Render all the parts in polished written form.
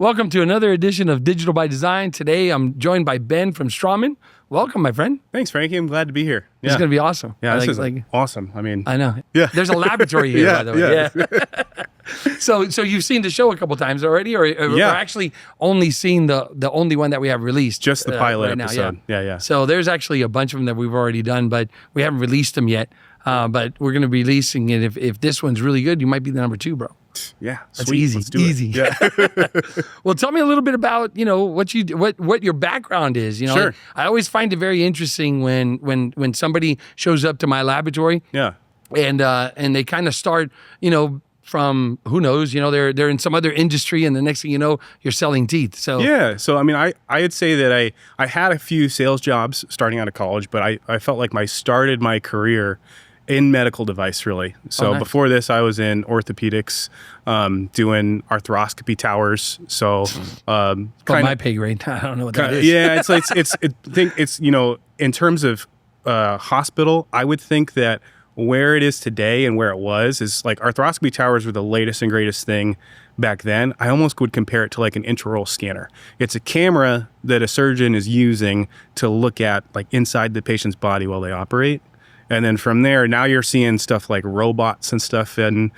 Welcome to another edition of Digital by Design. Today, I'm joined by Ben from Straumann. Welcome, my friend. Thanks, Frankie. I'm glad to be here. It's going to be awesome. Yeah, this is awesome. I mean, I know. Yeah. There's a laboratory here, by the way. Yeah. So you've seen the show a couple times already, or actually only seen the only one that we have released? Just the pilot right episode. Now, Yeah. So there's actually a bunch of them that we've already done, but we haven't released them yet. But we're going to be releasing it. If this one's really good, you might be the number 2, bro. Yeah, that's sweet. easy. Let's do easy. It. Yeah. Well, tell me a little bit about what your background is. Sure. I always find it very interesting when somebody shows up to my laboratory. Yeah. And they kind of start from who knows they're in some other industry, and the next thing you know you're selling teeth. So yeah. So I mean, I'd say that I had a few sales jobs starting out of college, but I felt like I started my career in medical device, really. So nice. Before this, I was in orthopedics, doing arthroscopy towers. So kind of my pay grade. I don't know what that is. Yeah, it's in terms of hospital, I would think that where it is today and where it was is like arthroscopy towers were the latest and greatest thing back then. I almost would compare it to like an intraoral scanner. It's a camera that a surgeon is using to look at like inside the patient's body while they operate. And then from there, now you're seeing stuff like robots and stuff in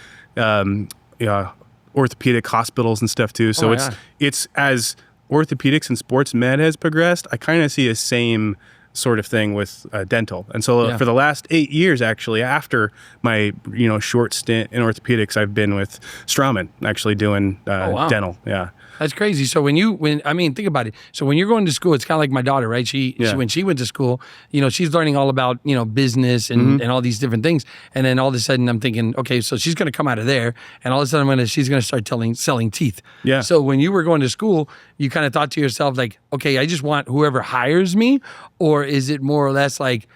orthopedic hospitals and stuff too. So it's as orthopedics and sports med has progressed, I kind of see a same sort of thing with dental. And so for the last 8 years, actually, after my short stint in orthopedics, I've been with Straumann, actually doing dental. Yeah. That's crazy. So think about it. So when you're going to school, it's kind of like my daughter, right? She when she went to school, she's learning all about, business and all these different things. And then all of a sudden I'm thinking, okay, so she's going to come out of there, and all of a sudden she's going to start selling teeth. Yeah. So when you were going to school, you kind of thought to yourself like, okay, I just want whoever hires me, or is it more or less like,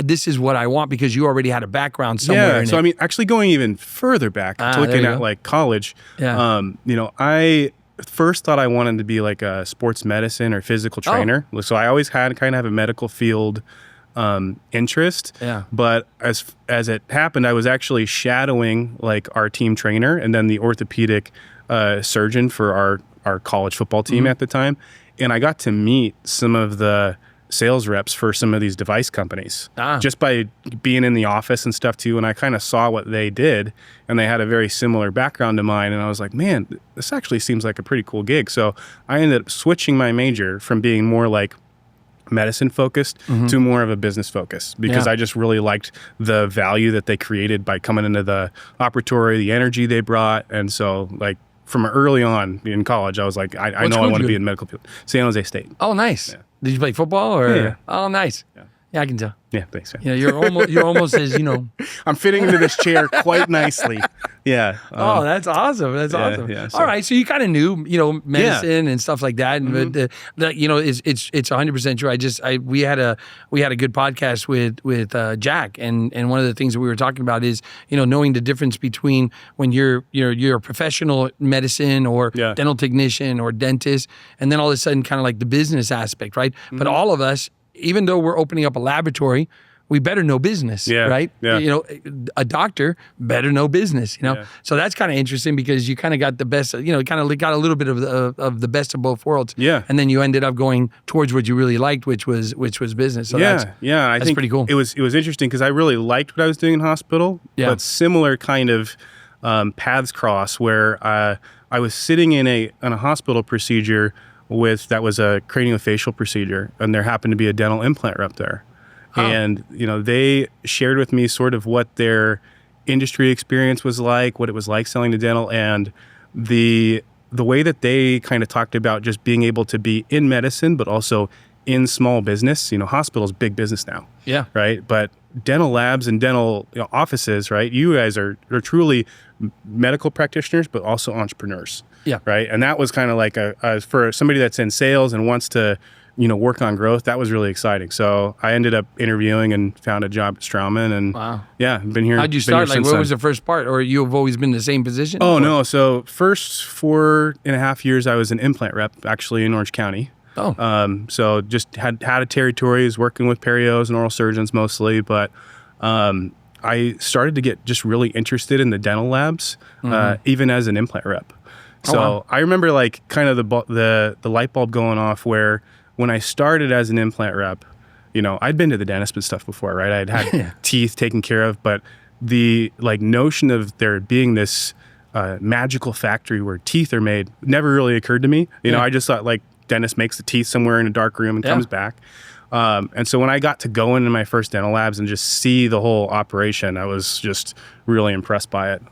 this is what I want because you already had a background somewhere in it? I mean, actually going even further back, looking at like college, I first thought I wanted to be like a sports medicine or physical trainer. So I always had kind of have a medical field interest. Yeah. But as it happened, I was actually shadowing like our team trainer and then the orthopedic surgeon for our college football team at the time. And I got to meet some of the sales reps for some of these device companies just by being in the office and stuff too. And I kind of saw what they did, and they had a very similar background to mine. And I was like, man, this actually seems like a pretty cool gig. So I ended up switching my major from being more like medicine focused to more of a business focus, because I just really liked the value that they created by coming into the operatory, the energy they brought. And so like from early on in college, I was like, I know I want to be in medical field. San Jose State. Oh, nice. Yeah. Did you play football or? Yeah. Oh, nice. Yeah, I can tell. Yeah, thanks. Man. You're almost as I'm fitting into this chair quite nicely. Yeah. Oh, that's awesome. That's awesome. Yeah, all right, so you kind of knew, medicine and stuff like that, and it's 100% true. We had a good podcast with Jack, and one of the things that we were talking about is knowing the difference between when you're a professional medicine or dental technician or dentist, and then all of a sudden kind of like the business aspect, right? But all of us, even though we're opening up a laboratory, we better know business, right? Yeah. A doctor better know business, Yeah. So that's kind of interesting because you kind of got the best, kind of got a little bit of the best of both worlds. Yeah. And then you ended up going towards what you really liked, which was business. So I that's think pretty cool. It was interesting because I really liked what I was doing in hospital, but similar kind of paths cross where I was sitting in a hospital procedure that was a craniofacial procedure, and there happened to be a dental implant rep there. And, they shared with me sort of what their industry experience was like, what it was like selling to dental, and the way that they kind of talked about just being able to be in medicine, but also in small business. Hospitals, big business now. Yeah. Right. But dental labs and dental offices, right? You guys are truly medical practitioners, but also entrepreneurs. Yeah. Right. And that was kind of like for somebody that's in sales and wants to, work on growth, that was really exciting. So I ended up interviewing and found a job at Straumann, and I've been here. How'd you start? Like, what was the first part? Or you've always been in the same position? Oh, no. So first 4.5 years, I was an implant rep actually in Orange County. So just had a territory, was working with perios and oral surgeons mostly, but I started to get just really interested in the dental labs, even as an implant rep. So wow. I remember like kind of the light bulb going off where when I started as an implant rep, I'd been to the dentist and stuff before, right? I'd had teeth taken care of, but the like notion of there being this magical factory where teeth are made never really occurred to me. I just thought like dentist makes the teeth somewhere in a dark room and comes back. And so when I got to go into my first dental labs and just see the whole operation, I was just really impressed by it.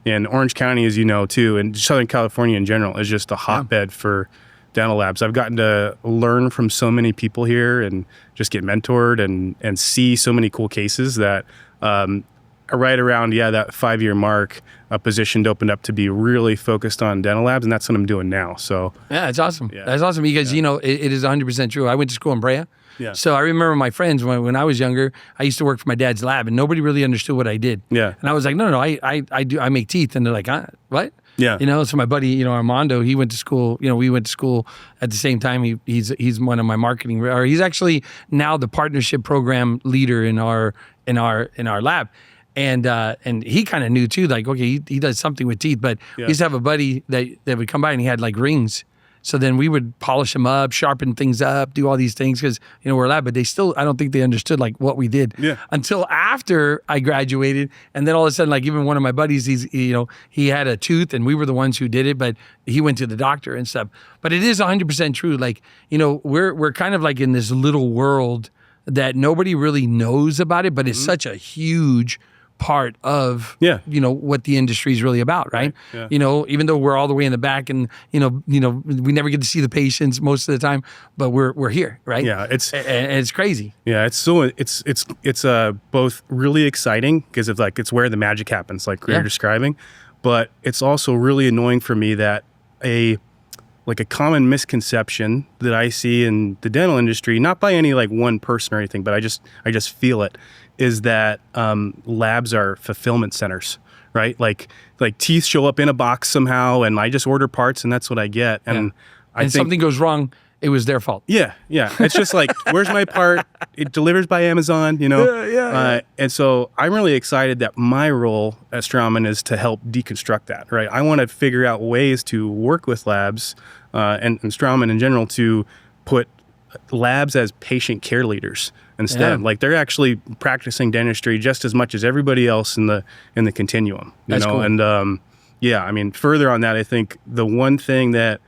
And Orange County, as you know, too, and Southern California in general, is just a hotbed for dental labs. I've gotten to learn from so many people here and just get mentored and see so many cool cases that right around, that 5-year mark, a position opened up to be really focused on dental labs, and that's what I'm doing now. So yeah, it's awesome. Yeah. That's awesome because, it is 100% true. I went to school in Brea. Yeah. So I remember my friends when I was younger, I used to work for my dad's lab and nobody really understood what I did. Yeah. And I was like, no, I make teeth. And they're like, what? Yeah. So my buddy, Armando, he went to school, we went to school at the same time. He's one of my marketing, or he's actually now the partnership program leader in our lab. And he kind of knew too, like, okay, he does something with teeth, but we used to have a buddy that would come by and he had like rings. So then we would polish them up, sharpen things up, do all these things because, we're a lab, but I don't think they understood like what we did until after I graduated. And then all of a sudden, like even one of my buddies, he had a tooth and we were the ones who did it, but he went to the doctor and stuff. But it is 100% true. Like, we're kind of like in this little world that nobody really knows about it, but it's such a huge part of what the industry is really about, right? Yeah. Even though we're all the way in the back and we never get to see the patients most of the time, but we're here, right? Yeah, it's crazy. Yeah, it's both really exciting because it's where the magic happens, like you're describing, but it's also really annoying for me that a common misconception that I see in the dental industry, not by any like one person or anything, but I just feel it, is that labs are fulfillment centers, right? Like teeth show up in a box somehow, and I just order parts, and that's what I get. And I think something goes wrong, it was their fault. Yeah. It's just like, where's my part? It delivers by Amazon, And so I'm really excited that my role at Straumann is to help deconstruct that, right? I want to figure out ways to work with labs and Straumann in general to put labs as patient care leaders instead. Like they're actually practicing dentistry just as much as everybody else in the continuum. That's cool. And further on that, I think the one thing that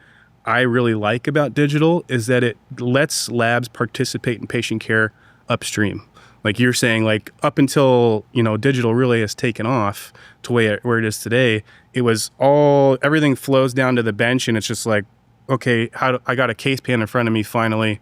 I really like about digital is that it lets labs participate in patient care upstream. Like you're saying, like up until, digital really has taken off to where it is today, it was everything flows down to the bench and it's just like, okay, I got a case pan in front of me finally.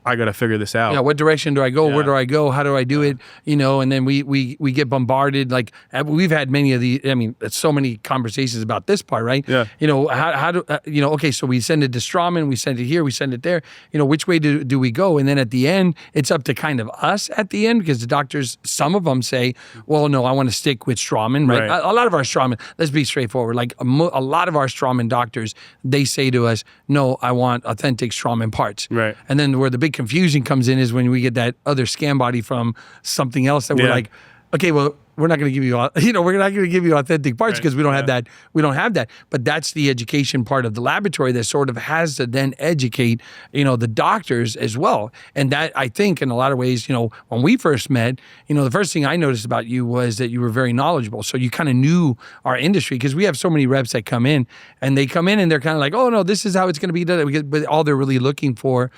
I got to figure this out. Yeah, what direction do I go? Where do I go? How do I do it? And then we get bombarded. Like we've had many of so many conversations about this part, right? Yeah. How do okay, so we send it to Straumann, we send it here, we send it there. Which way do we go? And then at the end, it's up to kind of us at the end because the doctors, some of them say, well, no, I want to stick with Straumann, right? A lot of our Straumann, let's be straightforward. Like a lot of our Straumann doctors, they say to us, no, I want authentic Straumann parts. Right. And then where the big confusion comes in is when we get that other scam body from something else that we're like, okay, well, we're not going to give you, we're not going to give you authentic parts because we don't have that. We don't have that. But that's the education part of the laboratory that sort of has to then educate, the doctors as well. And that I think in a lot of ways, when we first met, the first thing I noticed about you was that you were very knowledgeable. So you kind of knew our industry because we have so many reps that come in and they're kind of like, oh no, this is how it's going to be done. But all they're really looking for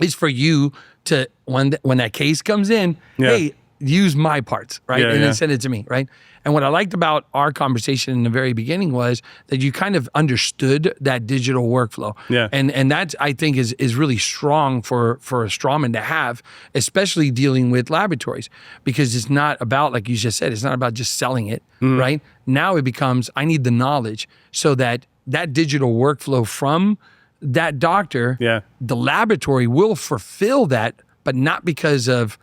is for you to, when that case comes in, hey, use my parts, right? And then send it to me, right? And what I liked about our conversation in the very beginning was that you kind of understood that digital workflow. Yeah. And that I think is really strong for a Straumann to have, especially dealing with laboratories, because it's not about, like you just said, it's not about just selling it, right? Now it becomes, I need the knowledge so that digital workflow from that doctor, the laboratory will fulfill that, but not because of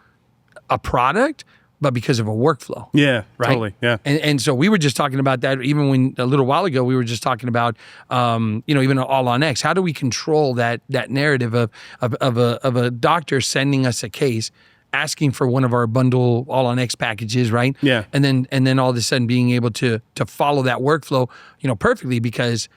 a product, but because of a workflow. Yeah, right? Totally. Yeah. And so we were just talking about that even when a little while ago, we were just talking about, even All on X. How do we control that narrative of a doctor sending us a case, asking for one of our bundle All on X packages, right? Yeah. And then all of a sudden being able to follow that workflow, perfectly because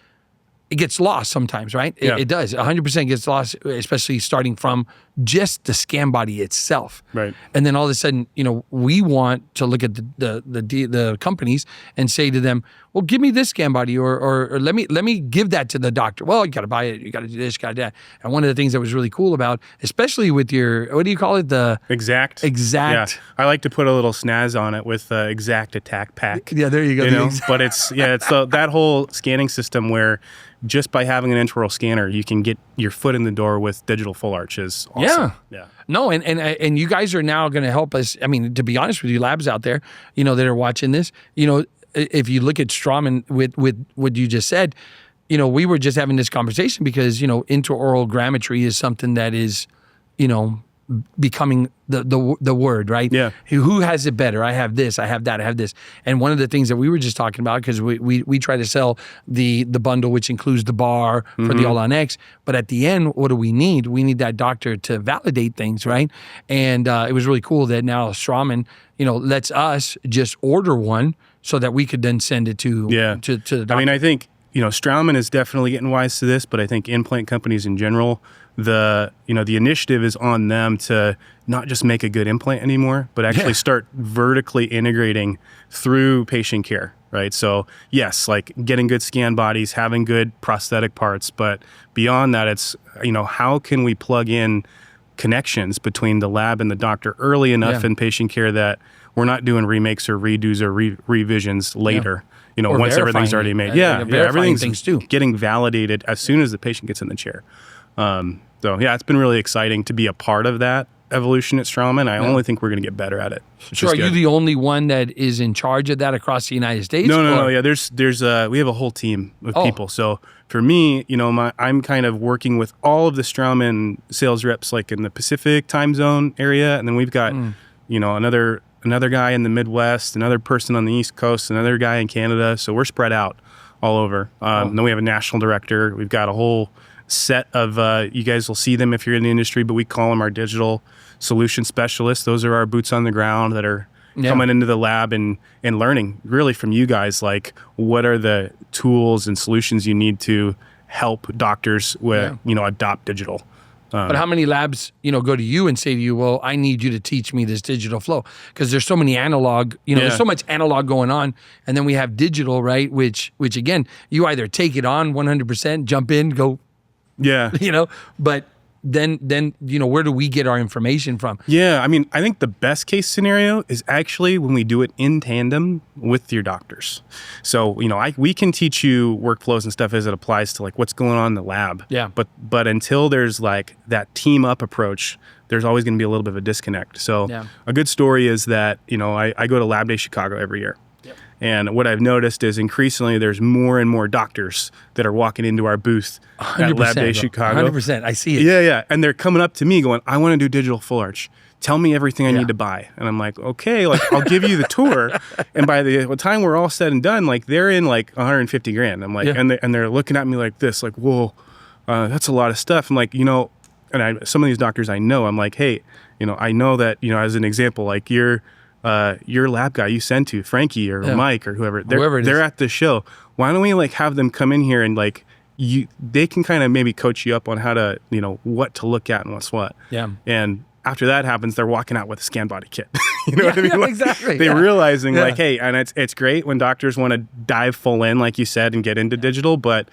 it gets lost sometimes, right? It does. 100% gets lost, especially starting from just the scan body itself. Right. And then all of a sudden, we want to look at the companies and say to them, well, give me this scan body or let me give that to the doctor. Well, you got to buy it. You got to do this, you got to do that. And one of the things that was really cool about, especially with your, what do you call it? The Exact. Yeah. I like to put a little snazz on it with Exact Attack Pack. Yeah, there you go. But it's that whole scanning system where just by having an intraoral scanner, you can get your foot in the door with digital full arches. Awesome. Yeah. No, and you guys are now going to help us. I mean, to be honest with you, labs out there, that are watching this, if you look at Straumann with what you just said, we were just having this conversation because, intraoral grammetry is something that is, becoming the word, right? Yeah. Who has it better? I have this, I have that, I have this. And one of the things that we were just talking about, because we try to sell the bundle, which includes the bar for the All-On X, but at the end, what do we need? We need that doctor to validate things, right? And it was really cool that now Straumann, lets us just order one so that we could then send it to the doctor. I mean, I think, Straumann is definitely getting wise to this, but I think implant companies in general, the initiative is on them to not just make a good implant anymore, but actually start vertically integrating through patient care, right? So yes, like getting good scan bodies, having good prosthetic parts, but beyond that, it's, how can we plug in connections between the lab and the doctor early enough in patient care that we're not doing remakes or redos or revisions later. Or once everything's already made. Everything's getting validated as soon as the patient gets in the chair. It's been really exciting to be a part of that evolution at Straumann. I only think we're going to get better at it. So are you the only one that is in charge of that across the United States? No. Yeah, there's we have a whole team of people. So for me, I'm kind of working with all of the Straumann sales reps, like in the Pacific time zone area, and then we've got another guy in the Midwest, another person on the East Coast, another guy in Canada. So we're spread out all over. Then we have a national director. We've got a whole set of, you guys will see them if you're in the industry, but we call them our digital solution specialists. Those are our boots on the ground that are coming into the lab and learning really from you guys, like what are the tools and solutions you need to help doctors with, adopt digital. But how many labs, go to you and say to you, well, I need you to teach me this digital flow? Because there's so many analog, there's so much analog going on. And then we have digital, right? Which again, you either take it on 100%, jump in, go, but then where do we get our information from? Yeah, I mean, I think the best case scenario is actually when we do it in tandem with your doctors. So, we can teach you workflows and stuff as it applies to like what's going on in the lab. Yeah. But until there's like that team up approach, there's always going to be a little bit of a disconnect. So a good story is that, I go to Lab Day Chicago every year. And what I've noticed is increasingly there's more and more doctors that are walking into our booth at Lab Day Chicago. 100%. I see it. Yeah. And they're coming up to me going, I want to do digital full arch. Tell me everything I need to buy. And I'm like, okay, I'll give you the tour. And by the time we're all said and done, like they're in like 150 grand. I'm like, and they're looking at me like this, like, whoa, that's a lot of stuff. I'm like, some of these doctors I know, I'm like, hey, I know that, as an example, like your lab guy you send to Frankie or Mike or whoever they're at the show. Why don't we like have them come in here and like they can kind of maybe coach you up on how to, what to look at and what's what. Yeah. And after that happens, they're walking out with a scan body kit. What I mean? Yeah, exactly. They're realizing like, hey, and it's great when doctors want to dive full in, like you said, and get into digital, but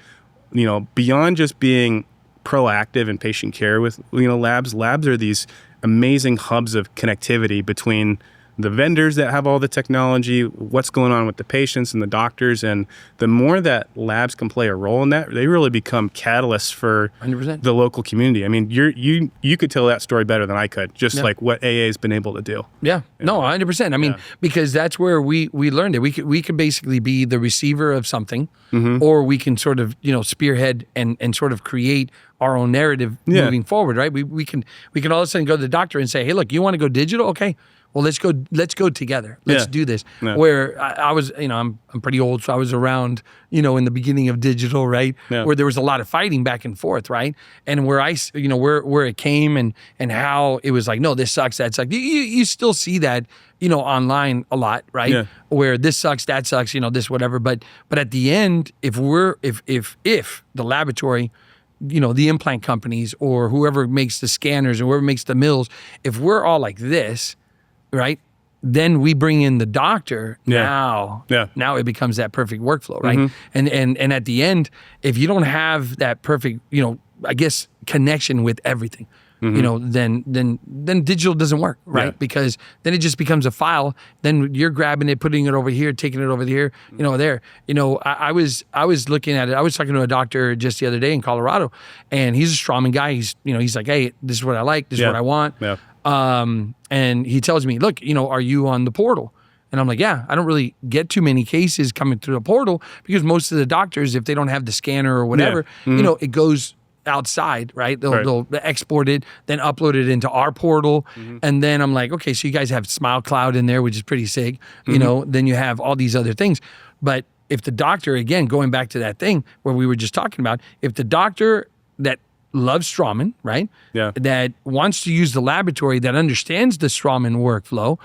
beyond just being proactive in patient care with, labs are these amazing hubs of connectivity between the vendors that have all the technology, what's going on with the patients and the doctors. And the more that labs can play a role in that, they really become catalysts for 100%. The local community. I mean, you could tell that story better than I could, just like what AA has been able to do. Yeah. No, 100%. I mean, because that's where we learned it. We could basically be the receiver of something, or we can sort of, spearhead and sort of create our own narrative moving forward, right? We can all of a sudden go to the doctor and say, hey, look, you want to go digital? Okay. well, let's go together. Let's do this. Yeah. Where I was, I'm pretty old, so I was around, in the beginning of digital, right? Yeah. Where there was a lot of fighting back and forth, right? And where where it came and how it was like, no, this sucks, that sucks. You still see that, online a lot, right? Yeah. Where this sucks, that sucks, this, whatever. But at the end, if the laboratory, the implant companies or whoever makes the scanners or whoever makes the mills, if we're all like this, right? Then we bring in the doctor. Now it becomes that perfect workflow, right? Mm-hmm. And at the end, if you don't have that perfect, I guess connection with everything, then digital doesn't work, right? Yeah. Because then it just becomes a file. Then you're grabbing it, putting it over here, taking it over here, there. I was looking at it. I was talking to a doctor just the other day in Colorado, and he's a Straumann guy. He's like, hey, this is what I like. This is what I want. Yeah. And he tells me, look, are you on the portal? And I'm like, yeah, I don't really get too many cases coming through the portal because most of the doctors, if they don't have the scanner or whatever, it goes outside, right? They'll export it, then upload it into our portal. Mm-hmm. And then I'm like, okay, so you guys have Smile Cloud in there, which is pretty sick. Then you have all these other things. But if the doctor, again, going back to that thing where we were just talking about, if the doctor that loves Straumann, right? Yeah. That wants to use the laboratory, that understands the Straumann workflow,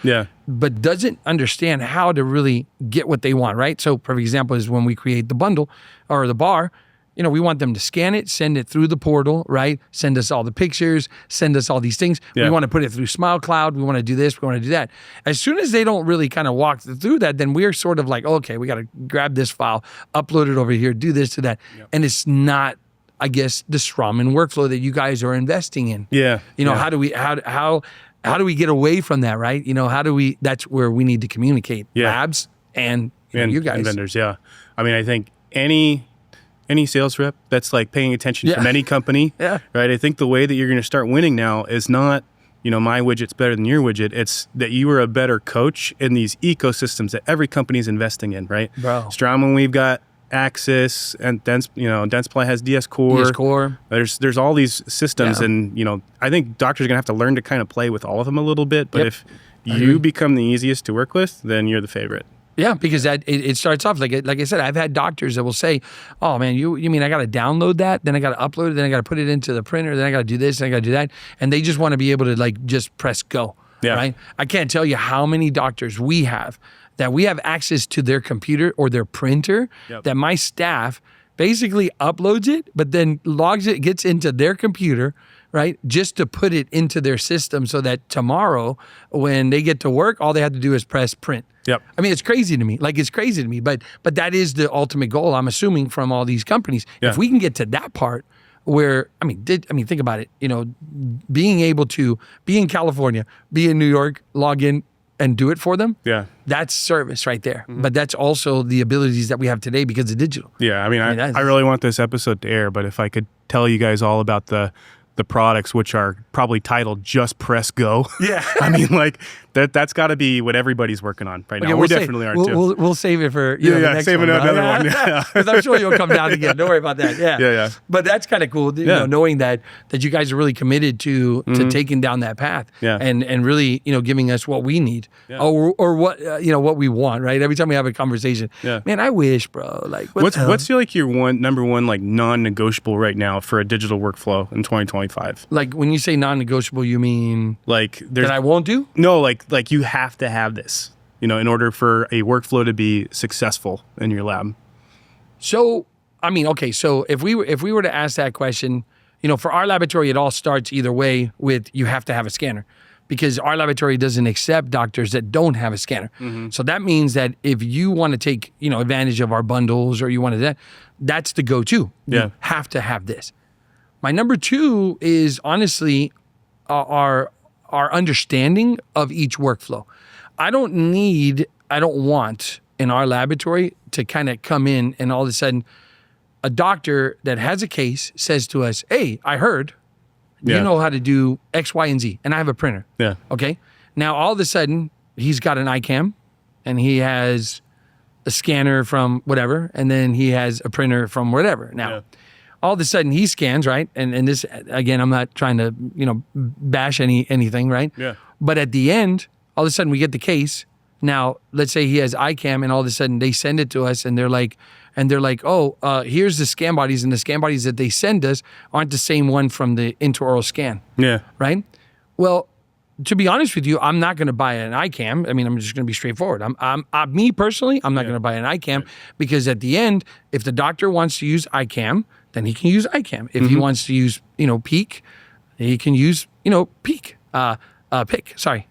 but doesn't understand how to really get what they want, right? So, perfect example is when we create the bundle or the bar, we want them to scan it, send it through the portal, right? Send us all the pictures, send us all these things. Yeah. We want to put it through Smile Cloud. We want to do this. We want to do that. As soon as they don't really kind of walk through that, then we're sort of like, okay, we got to grab this file, upload it over here, do this, do that. Yep. And it's not, I guess, the Straumann workflow that you guys are investing in. Yeah. How do we get away from that, right? That's where we need to communicate. Labs and you guys. And vendors, yeah. I mean, I think any sales rep that's like paying attention from any company, right? I think the way that you're going to start winning now is not, my widget's better than your widget. It's that you are a better coach in these ecosystems that every company is investing in, right? Bro. Straumann, we've got AXS, and Dentsply has DS Core. There's all these systems, and I think doctors are gonna have to learn to kind of play with all of them a little bit. But if you become the easiest to work with, then you're the favorite. Yeah, because it starts off like I said. I've had doctors that will say, "Oh man, you mean I got to download that, then I got to upload it, then I got to put it into the printer, then I got to do this, then I got to do that," and they just want to be able to just press go. Yeah. Right? I can't tell you how many doctors we have that we have access to their computer or their printer, that my staff basically uploads it, but then logs it, gets into their computer, right? Just to put it into their system so that tomorrow when they get to work, all they have to do is press print. Yep. I mean, it's crazy to me. But that is the ultimate goal, I'm assuming, from all these companies. Yeah. If we can get to that part where, think about it, being able to be in California, be in New York, log in and do it for them. Yeah. That's service right there. Mm-hmm. But that's also the abilities that we have today because of digital. Yeah. I really want this episode to air, but if I could tell you guys all about the products, which are probably titled Just Press Go. Yeah. That's got to be what everybody's working on right now. We definitely are too. We'll save it for the next save one. Another one. Yeah. Because I'm sure you'll come down again. Don't worry about that. Yeah. Yeah. But that's kind of cool, knowing that you guys are really committed to taking down that path and really, giving us what we need or what, what we want, right? Every time we have a conversation, man, I wish, bro, what's your number one non-negotiable right now for a digital workflow in 2025? Like when you say non-negotiable, you mean that I won't do? No, like you have to have this, in order for a workflow to be successful in your lab. So, so if we were to ask that question, for our laboratory, it all starts either way with you have to have a scanner because our laboratory doesn't accept doctors that don't have a scanner. Mm-hmm. So that means that if you want to take, advantage of our bundles or you want to that's the go-to. You have to have this. My number two is honestly our understanding of each workflow. I don't want in our laboratory to kind of come in and all of a sudden a doctor that has a case says to us, hey, I heard you know how to do X, Y, and Z, and I have a printer. Yeah. Okay. Now all of a sudden he's got an iCam and he has a scanner from whatever, and then he has a printer from whatever. Now, all of a sudden he scans, right? And this, again, I'm not trying to, bash anything, right? Yeah. But at the end, all of a sudden we get the case. Now, let's say he has ICAM, and all of a sudden they send it to us, and they're like, oh, here's the scan bodies, and the scan bodies that they send us aren't the same one from the intraoral scan. Yeah. Right? Well, to be honest with you, I'm not going to buy an ICAM. I mean, I'm just going to be straightforward. Me personally, I'm not going to buy an ICAM because at the end, if the doctor wants to use ICAM, then he can use ICAM. If he wants to use, PEEK, he can use, PEEK. PIC. Sorry.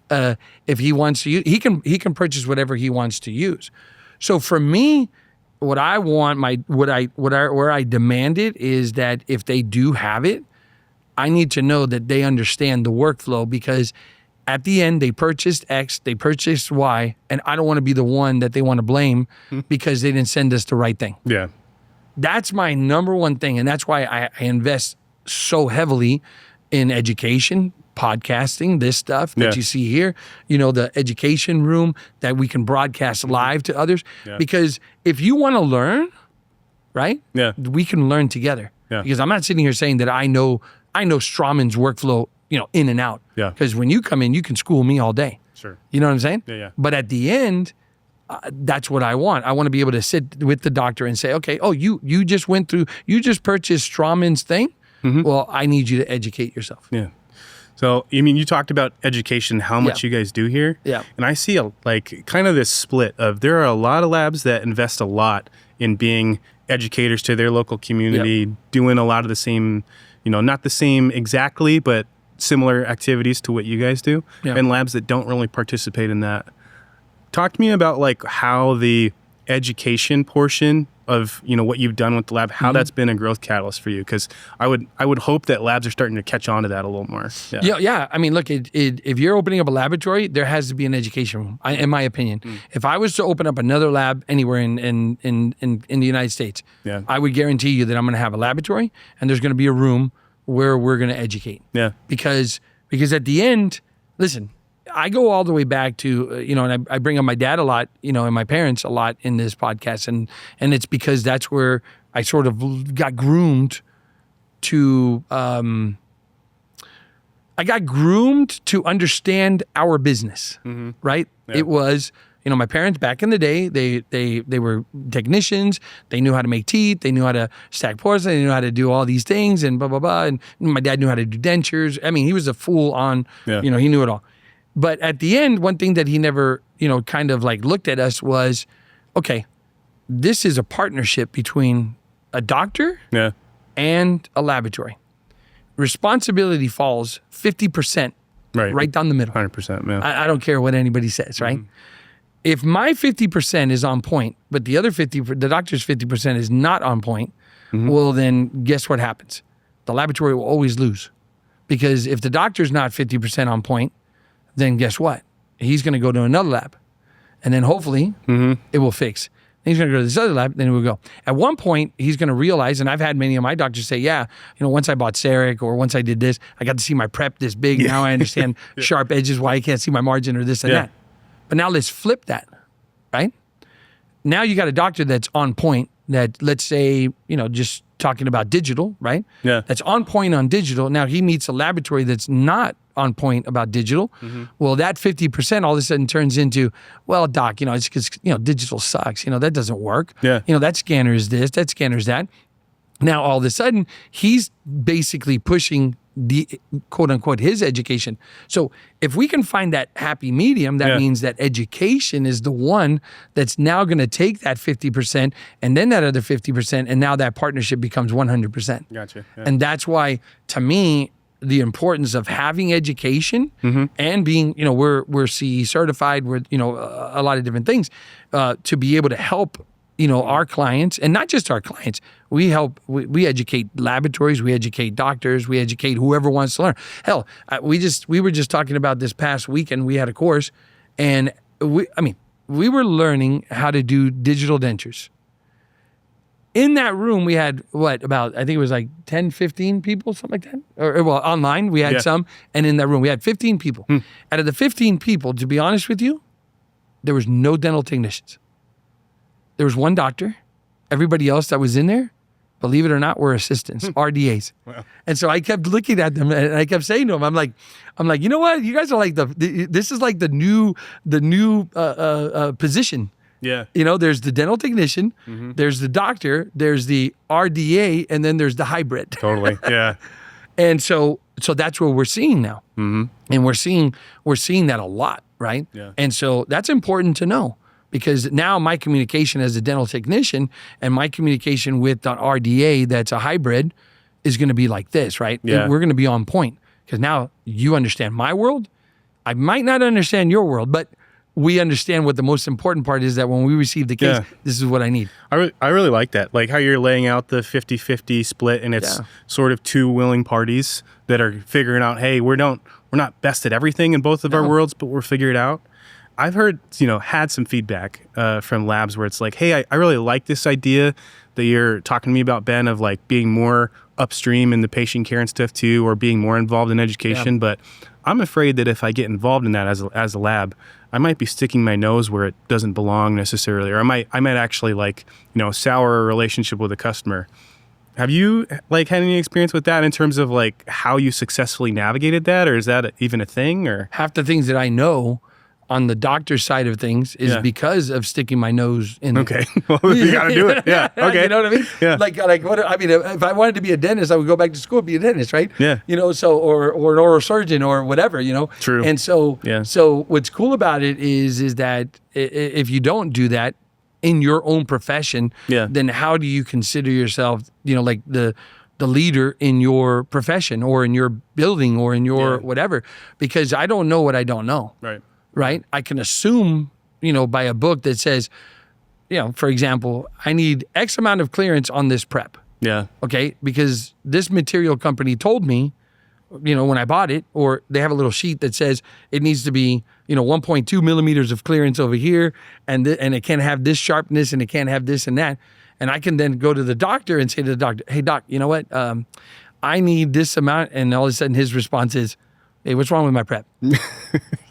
If he wants to use, he can purchase whatever he wants to use. So for me, what I want, where I demand it is that if they do have it, I need to know that they understand the workflow, because at the end they purchased X, they purchased Y, and I don't want to be the one that they want to blame because they didn't send us the right thing. Yeah. That's my number one thing, and that's why I invest so heavily in education, podcasting, this stuff that you see here, the education room that we can broadcast live to others. Yeah. Because if you want to learn, right? Yeah. We can learn together. Yeah. Because I'm not sitting here saying that I know Straumann's workflow, in and out. Yeah. Because when you come in, you can school me all day. Sure. You know what I'm saying? Yeah. But at the end, that's what I want. I want to be able to sit with the doctor and say, okay, oh, you just purchased Straumann's thing. Mm-hmm. Well, I need you to educate yourself. Yeah. So, you talked about education, how much you guys do here. Yeah. And I see kind of this split of, there are a lot of labs that invest a lot in being educators to their local community, doing a lot of the same, not the same exactly, but similar activities to what you guys do, and labs that don't really participate in that. Talk to me about how the education portion of what you've done with the lab, how that's been a growth catalyst for you, because I would hope that labs are starting to catch on to that a little more. Yeah. I mean, look, if you're opening up a laboratory, there has to be an education room, in my opinion. If I was to open up another lab anywhere in the United States, I would guarantee you that I'm going to have a laboratory and there's going to be a room where we're going to educate. Yeah. Because at the end, listen, I go all the way back to, and I bring up my dad a lot, and my parents a lot in this podcast. And it's because that's where I sort of got groomed to, I got groomed to understand our business, right? Yeah. It was, my parents back in the day, they were technicians. They knew how to make teeth. They knew how to stack porcelain. They knew how to do all these things and blah, blah, blah. And my dad knew how to do dentures. I mean, he was a fool on, he knew it all. But at the end, one thing that he never, kind of looked at us was, okay, this is a partnership between a doctor and a laboratory. Responsibility falls 50% right down the middle. 100%, man. I don't care what anybody says, right? If my 50% is on point, but the other the doctor's 50% is not on point, well, then guess what happens? The laboratory will always lose. Because if the doctor's not 50% on point, then guess what? He's going to go to another lab. And then hopefully it will fix. Then he's going to go to this other lab, then it will go. At one point, he's going to realize, and I've had many of my doctors say, once I bought CEREC or once I did this, I got to see my prep this big. Yeah. Now I understand sharp edges, why I can't see my margin or this and that. But now let's flip that, right? Now you got a doctor that's on point that, let's say, just talking about digital, right? Yeah. That's on point on digital. Now he meets a laboratory that's not on point about digital. Well, that 50% all of a sudden turns into, well, doc, it's because, digital sucks. That doesn't work. Yeah. That scanner is this, that scanner is that. Now, all of a sudden, he's basically pushing the quote unquote his education. So if we can find that happy medium, that means that education is the one that's now going to take that 50% and then that other 50%, and now that partnership becomes 100%. Gotcha. Yeah. And that's why, to me, the importance of having education and being, we're CE certified, we're, a lot of different things, to be able to help, our clients, and not just our clients. We educate laboratories, we educate doctors, we educate whoever wants to learn. Hell, we were just talking about this past weekend. We had a course, and we were learning how to do digital dentures. In that room, we had I think it was 10, 15 people, something like that. Or online, we had some. And in that room, we had 15 people. Out of the 15 people, to be honest with you, there was no dental technicians. There was one doctor. Everybody else that was in there Believe it or not, we're assistants, RDAs. Wow. And so I kept looking at them and I kept saying to them, I'm like, you know what? You guys are like this is like the new position. Yeah. You know, there's the dental technician, there's the doctor, there's the RDA, and then there's the hybrid. Totally. Yeah. And so that's what we're seeing now. And we're seeing that a lot, right? Yeah. And so that's important to know. Because now my communication as a dental technician and my communication with the RDA that's a hybrid is going to be like this, right? Yeah. We're going to be on point. Because now you understand my world. I might not understand your world, but we understand what the most important part is, that when we receive the case, this is what I need. I really like that. Like how you're laying out the 50-50 split, and it's sort of two willing parties that are figuring out, hey, we're not best at everything in both of our worlds, but we're figuring it out. I've heard, had some feedback from labs where it's like, hey, I really like this idea that you're talking to me about, Ben, of like being more upstream in the patient care and stuff too, or being more involved in education. But I'm afraid that if I get involved in that as a lab, I might be sticking my nose where it doesn't belong necessarily, or I might actually like, sour a relationship with a customer. Have you like had any experience with that in terms of like how you successfully navigated that, or is that even a thing? Or half the things that I know on the doctor's side of things is because of sticking my nose in there. Okay. Well, you got to do it. Yeah. Okay. You know what I mean? Yeah. Like what I mean, if I wanted to be a dentist, I would go back to school and be a dentist, right? Yeah. So or an oral surgeon or whatever, True. And so what's cool about it is that if you don't do that in your own profession, then how do you consider yourself, like the leader in your profession or in your building or in your whatever? Because I don't know what I don't know. Right? I can assume, by a book that says, for example, I need X amount of clearance on this prep. Yeah. Okay? Because this material company told me, when I bought it, or they have a little sheet that says it needs to be, 1.2 millimeters of clearance over here, and it can't have this sharpness, and it can't have this and that. And I can then go to the doctor and say to the doctor, hey, doc, you know what? I need this amount. And all of a sudden his response is, hey, what's wrong with my prep?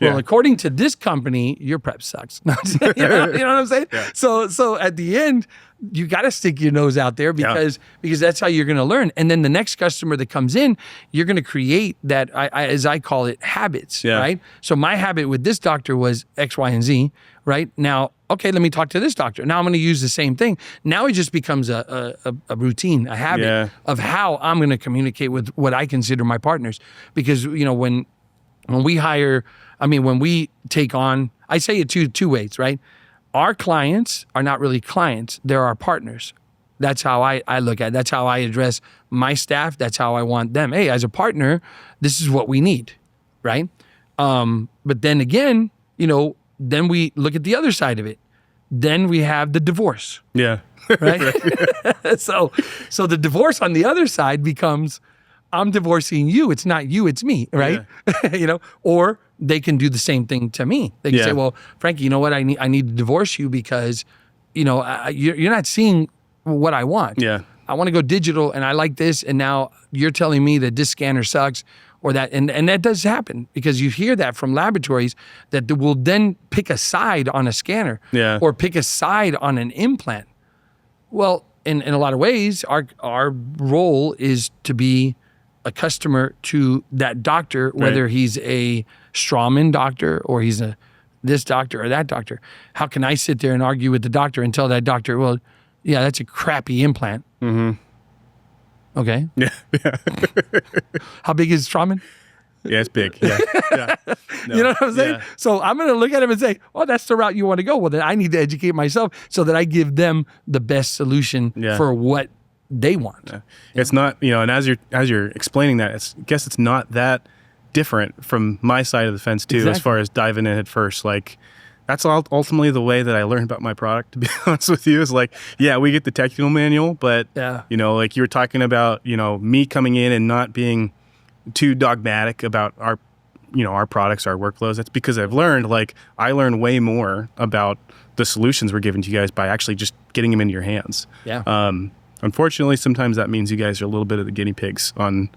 Well, according to this company, your prep sucks. you know what I'm saying? Yeah. So at the end, you got to stick your nose out there because that's how you're going to learn. And then the next customer that comes in, you're going to create that, as I call it, habits, right? So my habit with this doctor was X, Y, and Z, right? Now, okay, let me talk to this doctor. Now I'm going to use the same thing. Now it just becomes a routine, a habit of how I'm going to communicate with what I consider my partners. Because, when we hire, when we take on, I say it two ways, right? Our clients are not really clients. They're our partners. That's how I look at it. That's how I address my staff. That's how I want them. Hey, as a partner, this is what we need, right? But then again, then we look at the other side of it. Then we have the divorce. Yeah. Right? So the divorce on the other side becomes, I'm divorcing you. It's not you, it's me, right? Yeah. Or they can do the same thing to me. They can say, well, Frankie, you know what? I need to divorce you because, you're not seeing what I want. Yeah. I want to go digital and I like this. And now you're telling me that this scanner sucks or that. And that does happen because you hear that from laboratories that will then pick a side on a scanner or pick a side on an implant. Well, in a lot of ways, our role is to be a customer to that doctor, whether he's a Straumann doctor or he's this doctor or that doctor. How can I sit there and argue with the doctor and tell that doctor, well, yeah, that's a crappy implant. Mm-hmm. Okay. Yeah. How big is Straumann? Yeah, it's big. Yeah. No. You know what I'm saying? Yeah. So I'm going to look at him and say, oh, that's the route you want to go. Well, then I need to educate myself so that I give them the best solution for what they want. Yeah. It's not, and as you're explaining that, I guess it's not that different from my side of the fence too, as far as diving in at first. Like, that's ultimately the way that I learned about my product, to be honest with you, is like, we get the technical manual, but, like you were talking about, me coming in and not being too dogmatic about our products, our workflows. That's because I've learned, I learn way more about the solutions we're giving to you guys by actually just getting them into your hands. Yeah. Unfortunately, sometimes that means you guys are a little bit of the guinea pigs on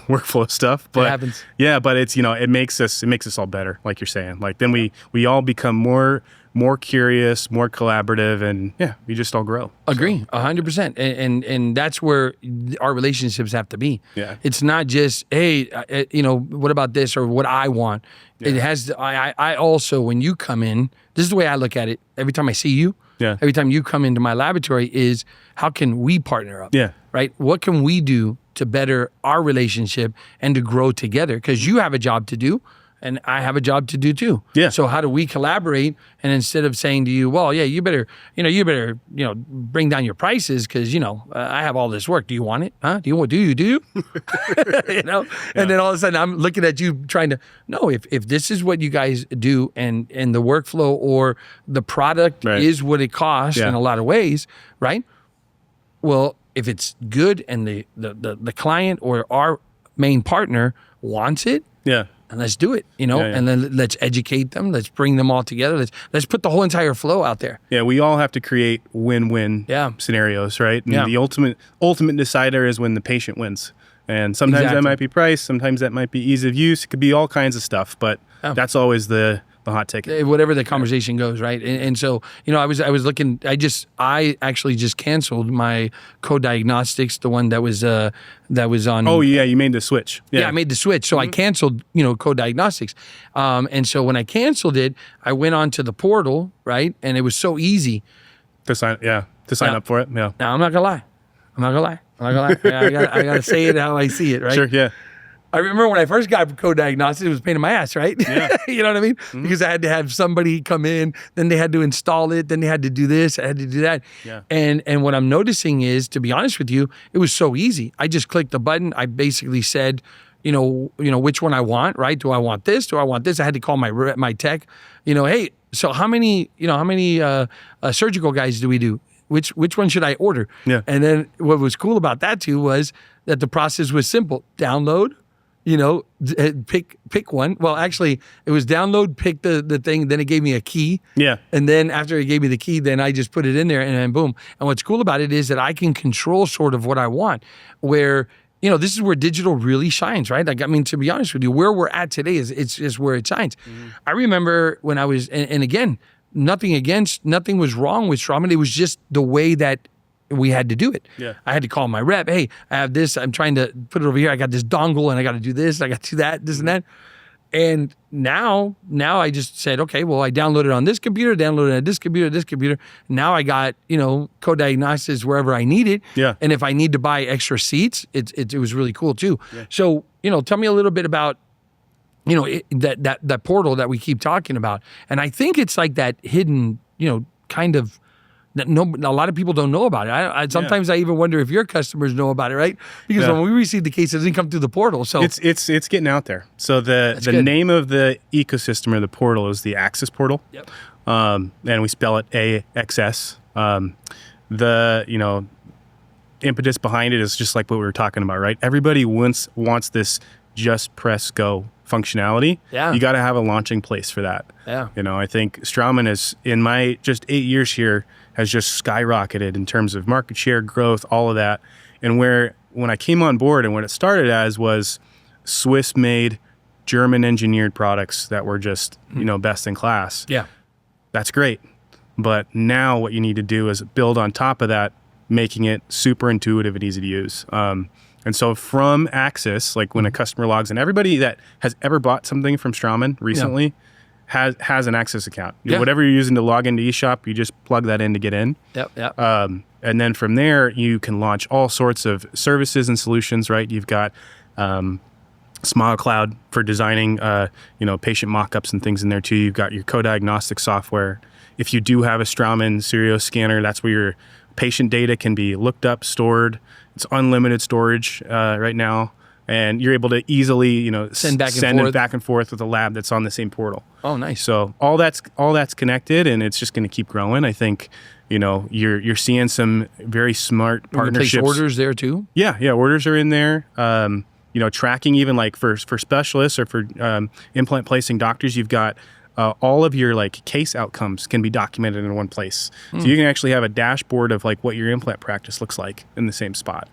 workflow stuff, but it happens. Yeah, but it's, it makes us all better, like you're saying. Like then we all become more more curious, more collaborative, and yeah, we just all grow. Agree, 100%. And that's where our relationships have to be. Yeah. It's not just, hey, what about this or what I want. Yeah. It has, I also, when you come in, this is the way I look at it. Every time I see you, every time you come into my laboratory is, how can we partner up? Yeah. Right? What can we do to better our relationship and to grow together? Because you have a job to do and I have a job to do too. Yeah. So how do we collaborate? And instead of saying to you, well, yeah, you better bring down your prices because, I have all this work. Do you want it? Huh? Do you? And then all of a sudden I'm looking at you trying to, no, if this is what you guys do and the workflow or the product is what it costs in a lot of ways, right? Well, if it's good and the client or our main partner wants it, and let's do it, and then let's educate them. Let's bring them all together. Let's put the whole entire flow out there. Yeah, we all have to create win-win scenarios, right? And the ultimate decider is when the patient wins. And sometimes that might be price, sometimes that might be ease of use. It could be all kinds of stuff, but that's always the hot ticket. Whatever the conversation goes, right? And so, I was looking, I actually just canceled my co-diagnostics, the one that was on. Oh yeah, you made the switch. Yeah, I made the switch. So I canceled, co-diagnostics. And so when I canceled it, I went on to the portal, right? And it was so easy. To sign up for it. Yeah. Now I'm not gonna lie. I gotta say it how I see it, right? Sure, yeah. I remember when I first got co-diagnostics, it was a pain in my ass, right? Yeah. You know what I mean? Mm-hmm. Because I had to have somebody come in, then they had to install it, then they had to do this, I had to do that. Yeah. And what I'm noticing is, to be honest with you, it was so easy. I just clicked the button. I basically said, which one I want, right? Do I want this? Do I want this? I had to call my tech, hey, so how many surgical guys do we do? Which one should I order? Yeah. And then what was cool about that too was that the process was simple. Download, pick one. Well, actually, it was download, pick the thing, then it gave me a key. Yeah. And then after it gave me the key, then I just put it in there and then boom. And what's cool about it is that I can control sort of what I want, where, this is where digital really shines, right? Like, I mean, to be honest with you, where we're at today it's just where it shines. Mm-hmm. I remember when I was, and again, nothing was wrong with Straumann. It was just the way that we had to do it. Yeah. I had to call my rep. Hey, I have this. I'm trying to put it over here. I got this dongle and I got to do this. I got to do that, this and that. And now I just said, okay, well, I downloaded on this computer, downloaded on this computer. Now I got, co-diagnostics wherever I need it. Yeah. And if I need to buy extra seats, it was really cool too. Yeah. So, tell me a little bit about, that portal that we keep talking about. And I think it's like that hidden, kind of, that a lot of people don't know about it. Sometimes I even wonder if your customers know about it, right? Because when we receive the case, it doesn't come through the portal. So it's getting out there. So the name of the ecosystem or the portal is the AXS Portal. Yep. And we spell it AXS. The impetus behind it is just like what we were talking about, right? Everybody wants this just press go functionality. Yeah. You got to have a launching place for that. Yeah. I think Straumann is, in my just 8 years here, has just skyrocketed in terms of market share growth, all of that. And when I came on board and what it started as was Swiss-made, German-engineered products that were just, best in class. Yeah. That's great. But now what you need to do is build on top of that, making it super intuitive and easy to use. And so from AXS, like when a customer logs in, everybody that has ever bought something from Straumann recently has an AXS account. Whatever you're using to log into eShop, you just plug that in to get in. Yep. And then from there, you can launch all sorts of services and solutions, right? You've got Smile Cloud for designing, patient mock-ups and things in there too. You've got your co-diagnostic software. If you do have a Straumann SIRIOS scanner, that's where your patient data can be looked up, stored. It's unlimited storage right now. And you're able to easily, send it back and forth with a lab that's on the same portal. Oh, nice. So all that's connected, and it's just going to keep growing. I think, you're seeing some very smart partnerships. You can place orders there too. Yeah, orders are in there. Tracking even like for specialists or for implant placing doctors, you've got all of your case outcomes can be documented in one place. So you can actually have a dashboard of what your implant practice looks like in the same spot.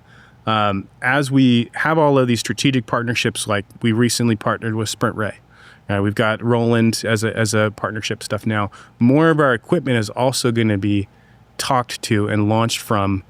As we have all of these strategic partnerships, like we recently partnered with Sprint Ray, We've got Roland as a partnership stuff now. More of our equipment is also going to be talked to and launched from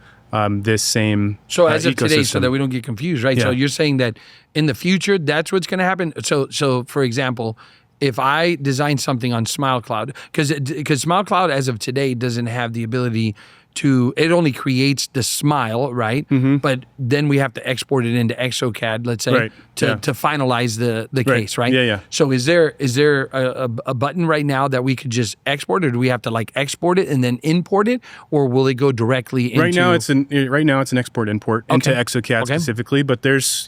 this same So as of ecosystem. today, so that we don't get confused, right? Yeah. So you're saying that in the future, that's what's going to happen. So for example, if I design something on SmileCloud, because SmileCloud as of today doesn't have the ability to, it only creates the smile, right? But then we have to export it into ExoCAD, let's say, to finalize the case, right? Yeah. So is there a button right now that we could just export, or do we have to like export it and then import it, or will it go directly into? Right now it's an export import into ExoCAD specifically, but there's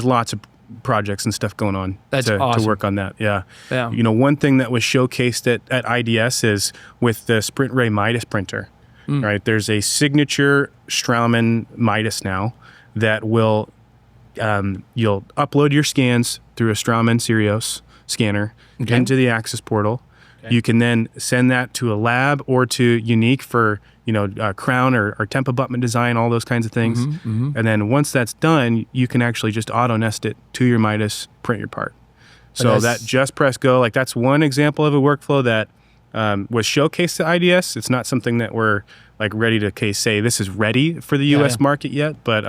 lots of projects and stuff going on to work on that. Yeah. One thing that was showcased at IDS is with the Sprint Ray Midas printer. Right, there's a signature Straumann Midas now that will you'll upload your scans through a Straumann SIRIOS scanner into the AXS Portal. You can then send that to a lab or to Unique for crown or temp abutment design, all those kinds of things. And then once that's done, you can actually just auto nest it to your Midas, print your part. So that just press go, like that's one example of a workflow that was showcased at IDS. It's not something that we're like ready to say this is ready for the U.S. market yet, but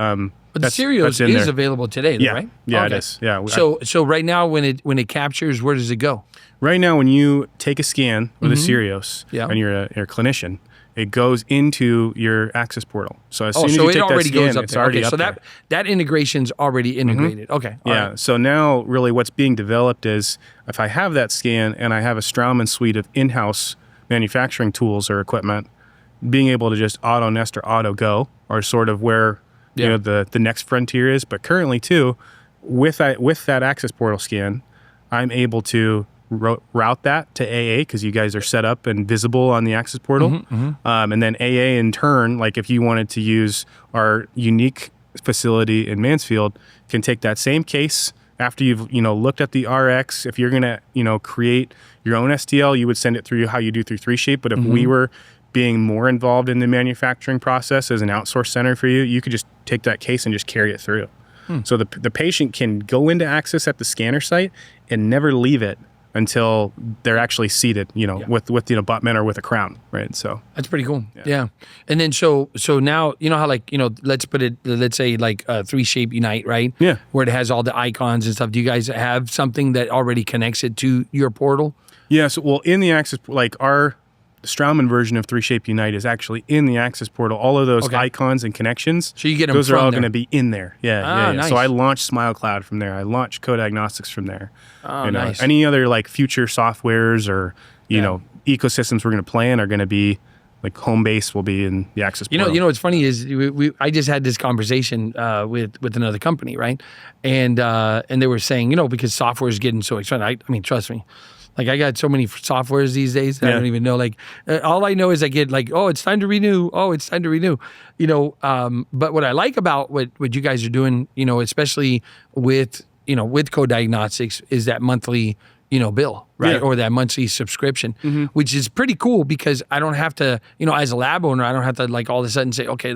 the SIRIOS is available today, though, right? Yeah, it is. Yeah. So right now, when it captures, where does it go? Right now, when you take a scan with a SIRIOS and you're a clinician, it goes into your AXS Portal. So as soon as you take that scan, it's already up there. So that integration's already integrated. Okay. Yeah. Right. So now really what's being developed is if I have that scan and I have a Straumann suite of in-house manufacturing tools or equipment, being able to just auto nest or auto go are sort of where the next frontier is. But currently too, with that AXS Portal scan, I'm able to route that to AA because you guys are set up and visible on the AXS Portal. And then AA in turn, like if you wanted to use our Unique facility in Mansfield, can take that same case after you've looked at the RX. If you're gonna create your own STL, you would send it through how you do through 3Shape. But if we were being more involved in the manufacturing process as an outsource center for you, you could just take that case and just carry it through. So the patient can go into AXS at the scanner site and never leave it until they're actually seated, with the abutment or with a crown, right? So that's pretty cool. Yeah. And then so now how let's say like 3Shape Unite, right? Yeah. Where it has all the icons and stuff. Do you guys have something that already connects it to your portal? Yeah. So well, in the AXS, like our Straumann version of 3Shape Unite is actually in the AXS Portal. All of those icons and connections, so you get them those are all going to be in there. Yeah. Nice. So I launched SmileCloud from there. I launched Co-Diagnostics from there. Nice. Any other like future softwares or ecosystems we're going to play in are going to be like Homebase will be in the AXS Portal. You know what's funny is I just had this conversation with another company, right? And they were saying because software is getting so expensive. I mean, trust me. Like I got so many softwares these days that I don't even know. Like all I know is I get like, oh, it's time to renew. Oh, it's time to renew. But what I like about what you guys are doing, especially with Co-Diagnostics, is that monthly bill, right? Or that monthly subscription, which is pretty cool because I don't have to, as a lab owner, I don't have to like all of a sudden say, okay,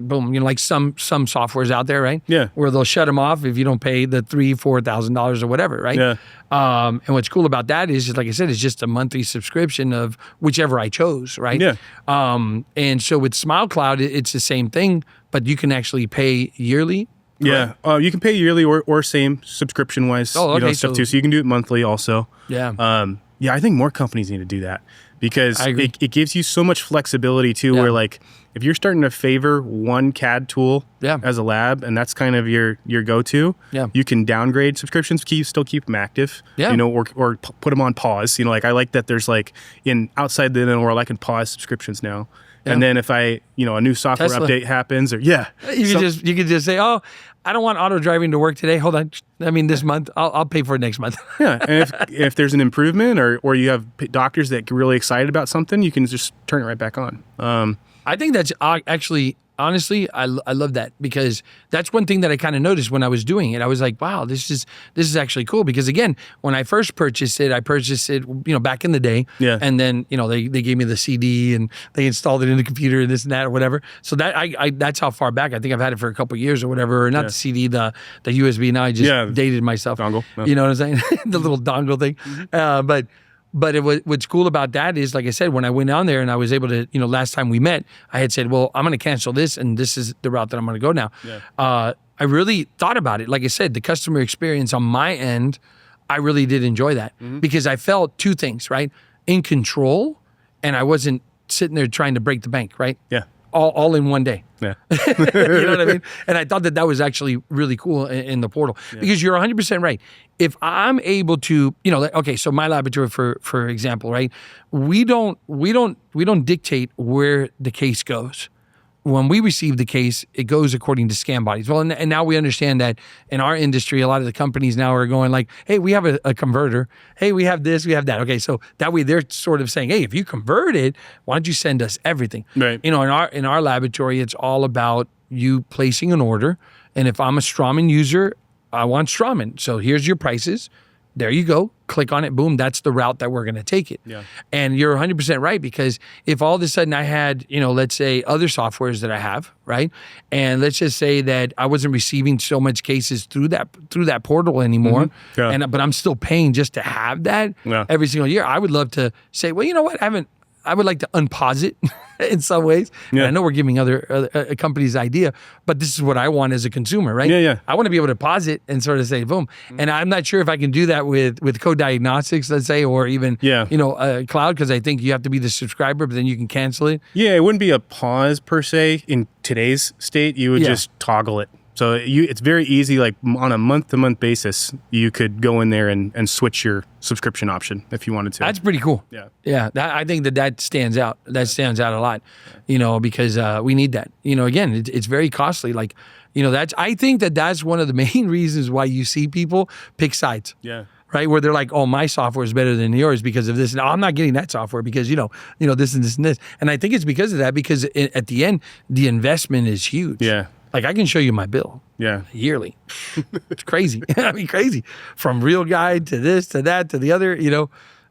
boom, like some softwares out there, right? Yeah. Where they'll shut them off if you don't pay the $3,000-$4,000 or whatever, right? Yeah. And what's cool about that is just like I said, it's just a monthly subscription of whichever I chose, right? Yeah. And so with SmileCloud, it's the same thing, but you can actually pay yearly. Yeah, you can pay yearly or same subscription wise, stuff too. So you can do it monthly also. Yeah. I think more companies need to do that because it gives you so much flexibility too. Where like if you're starting to favor one CAD tool as a lab and that's kind of your go-to, you can downgrade subscriptions, still keep them active. Or put them on pause. Like I like that there's like outside the dental world I can pause subscriptions now. And then if a new software update happens you could just say, oh, I don't want auto driving to work today. Hold on. I mean, this month, I'll pay for it next month. And if there's an improvement or you have doctors that get really excited about something, you can just turn it right back on. I think that's actually honestly, I love that, because that's one thing that I kind of noticed when I was doing it. I was like, wow, this is actually cool, because again, when I first purchased it, back in the day. Yeah. And then, they gave me the CD and they installed it in the computer and this and that or whatever. So that that's how far back. I think I've had it for a couple of years or whatever, or not the CD, the USB. Now I just dated myself. Dongle. Yeah. You know what I'm saying? The little dongle thing. But what's cool about that is, like I said, when I went down there and I was able to, last time we met, I had said, well, I'm going to cancel this and this is the route that I'm going to go now. Yeah. I really thought about it. Like I said, the customer experience on my end, I really did enjoy that, because I felt two things, right? In control, and I wasn't sitting there trying to break the bank, right? Yeah. All in one day. Yeah. You know what I mean? And I thought that was actually really cool in the portal, because you're 100% right. If I'm able to, okay, so my laboratory, for example, right? We don't dictate where the case goes. When we receive the case, it goes according to scan bodies. Well, and now we understand that in our industry, a lot of the companies now are going like, hey, we have a converter. Hey, we have this, we have that. Okay, so that way they're sort of saying, hey, if you convert it, why don't you send us everything? Right. In our laboratory, it's all about you placing an order. And if I'm a Straumann user, I want Straumann. So here's your prices. There you go. Click on it. Boom. That's the route that we're going to take it. Yeah. And you're 100% right, because if all of a sudden I had, let's say other softwares that I have, right? And let's just say that I wasn't receiving so much cases through that portal anymore, but I'm still paying just to have that every single year. I would love to say, well, you know what? I would like to unpause it in some ways. Yeah. And I know we're giving other companies idea, but this is what I want as a consumer, right? Yeah. I want to be able to pause it and sort of say, boom. And I'm not sure if I can do that with Code Diagnostics, let's say, or even, cloud, because I think you have to be the subscriber, but then you can cancel it. Yeah, it wouldn't be a pause per se in today's state. You would just toggle it. So it's very easy, like on a month-to-month basis, you could go in there and switch your subscription option if you wanted to. That's pretty cool. Yeah. I think that stands out. That stands out a lot, because we need that. Again, it's very costly. Like, I think that's one of the main reasons why you see people pick sides. Yeah. Right, where they're like, oh, my software is better than yours because of this. No, I'm not getting that software because, this and this and this. And I think it's because of that, because at the end, the investment is huge. Yeah. Like, I can show you my bill. Yeah. Yearly. It's crazy. I mean, crazy. From Real Guide to this, to that, to the other,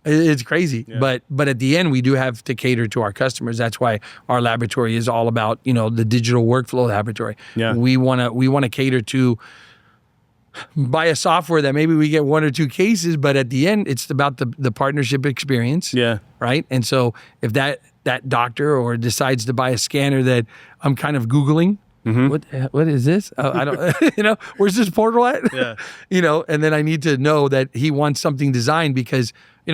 it's crazy. Yeah. But at the end, we do have to cater to our customers. That's why our laboratory is all about, the digital workflow laboratory. Yeah. We want to cater to buy a software that maybe we get one or two cases, but at the end, it's about the partnership experience. Yeah. Right. And so if that doctor or decides to buy a scanner that I'm kind of Googling, what is this? I don't, where's this portal at? Yeah. And then I need to know that he wants something designed because,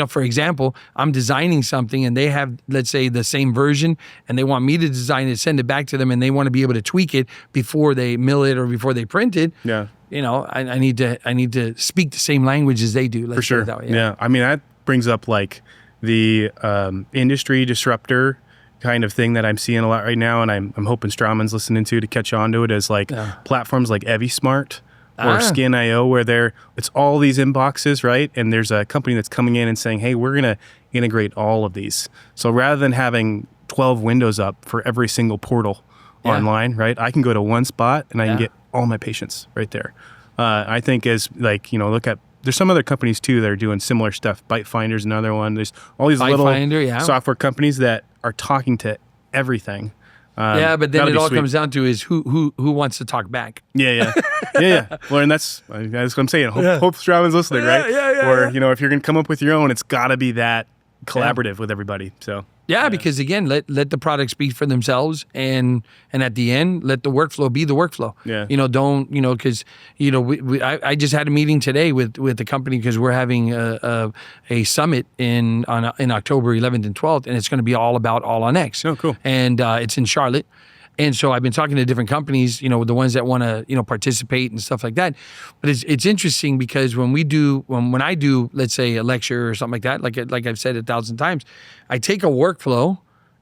for example, I'm designing something and they have, let's say, the same version and they want me to design it, send it back to them, and they want to be able to tweak it before they mill it or before they print it. Yeah. I need to speak the same language as they do. Let's For sure. That way. Yeah. I mean, that brings up like the industry disruptor kind of thing that I'm seeing a lot right now, and I'm hoping Straumann's listening to catch on to it, as like platforms like EviSmart or Skin.io, where it's all these inboxes, right? And there's a company that's coming in and saying, hey, we're going to integrate all of these. So rather than having 12 windows up for every single portal online, right? I can go to one spot and I can get all my patients right there. I think as like, there's some other companies too that are doing similar stuff. BiteFinder's another one. There's all these little software companies that are talking to everything. But then it all comes down to is who wants to talk back. Yeah. Well, and that's what I'm saying. Hope Straumann's listening, right? Or if you're gonna come up with your own, it's got to be that collaborative with everybody. So. Yeah, because again, let the product speak for themselves, and at the end, let the workflow be the workflow. Yeah. Don't because I just had a meeting today with the company because we're having a summit in October 11th and 12th, and it's going to be all about All on X. Oh, cool. And it's in Charlotte. And so I've been talking to different companies, the ones that want to, participate and stuff like that. But it's interesting because when I do, let's say a lecture or something like that, like I've said 1,000 times, I take a workflow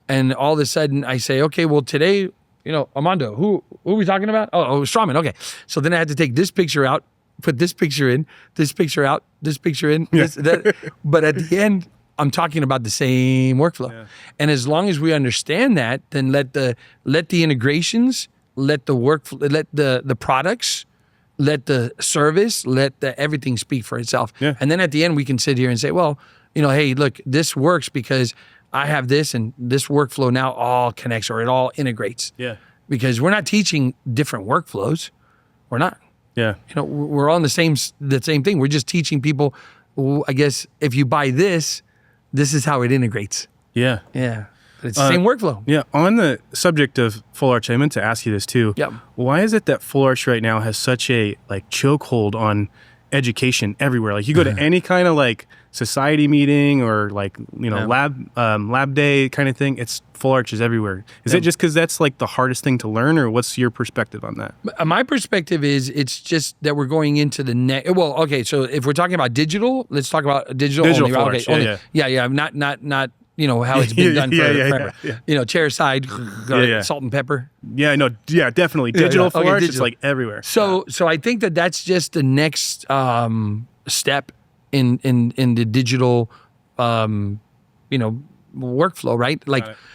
and all of a sudden I say, okay, well today, Armando, who are we talking about? Oh, Straumann. Okay. So then I had to take this picture out, put this picture in, this picture out, this picture in, that. But at the end, I'm talking about the same workflow. Yeah. And as long as we understand that, then let the integrations, let the workflow, let the products, let the service, let the everything speak for itself. Yeah. And then at the end, we can sit here and say, well, hey, look, this works because I have this, and this workflow now all connects, or it all integrates. Yeah. Because we're not teaching different workflows. We're not. Yeah. We're on the same thing. We're just teaching people, I guess, if you buy this is how it integrates. Yeah. Yeah. But it's the same workflow. Yeah. On the subject of full arch, I meant to ask you this too. Yep. Why is it that full arch right now has such a chokehold on education everywhere? Like, you go to any kind of society meeting or lab day kind of thing, it's full arches everywhere. Is it just because that's the hardest thing to learn, or what's your perspective on that? My perspective is it's just that we're going into the next. Well, okay, so if we're talking about digital, let's talk about digital only. Full arch, yeah. Not how it's been done forever. Yeah. Chair side, salt and pepper. Yeah, no, yeah, definitely. Digital full arch, digital. It's everywhere. So I think that's just the next step in the digital workflow, right?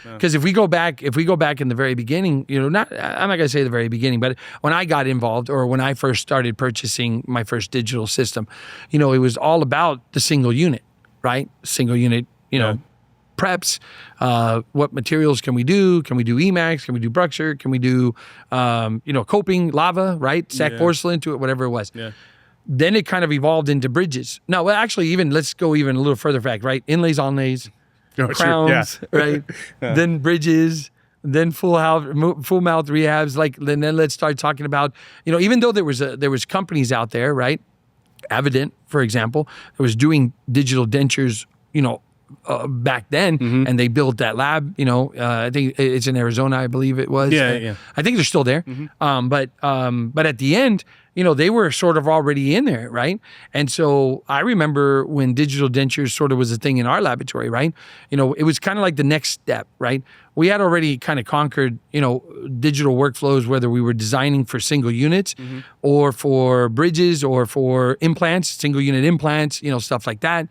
Because if we go back in the very beginning, I'm not gonna say the very beginning, but when I got involved, or when I first started purchasing my first digital system, it was all about the single unit, right? Single unit, preps, what materials can we do? Can we do Emax? Can we do Bruxer? Can we do, coping, lava, right? Sack porcelain to it, whatever it was. Yeah. Then it kind of evolved into bridges. No, well, actually, let's go even a little further back, right? Inlays, onlays, crowns, right? Yeah. Then bridges, then full mouth rehabs. Then let's start talking about, even though there was companies out there, right? Evident, for example, that was doing digital dentures, back then, and they built that lab. I think it's in Arizona, I believe it was. Yeah. I think they're still there. But at the end, they were sort of already in there, right? And so I remember when digital dentures sort of was a thing in our laboratory, right? It was kind of like the next step, right? We had already kind of conquered, digital workflows, whether we were designing for single units or for bridges or for implants, single unit implants, stuff like that.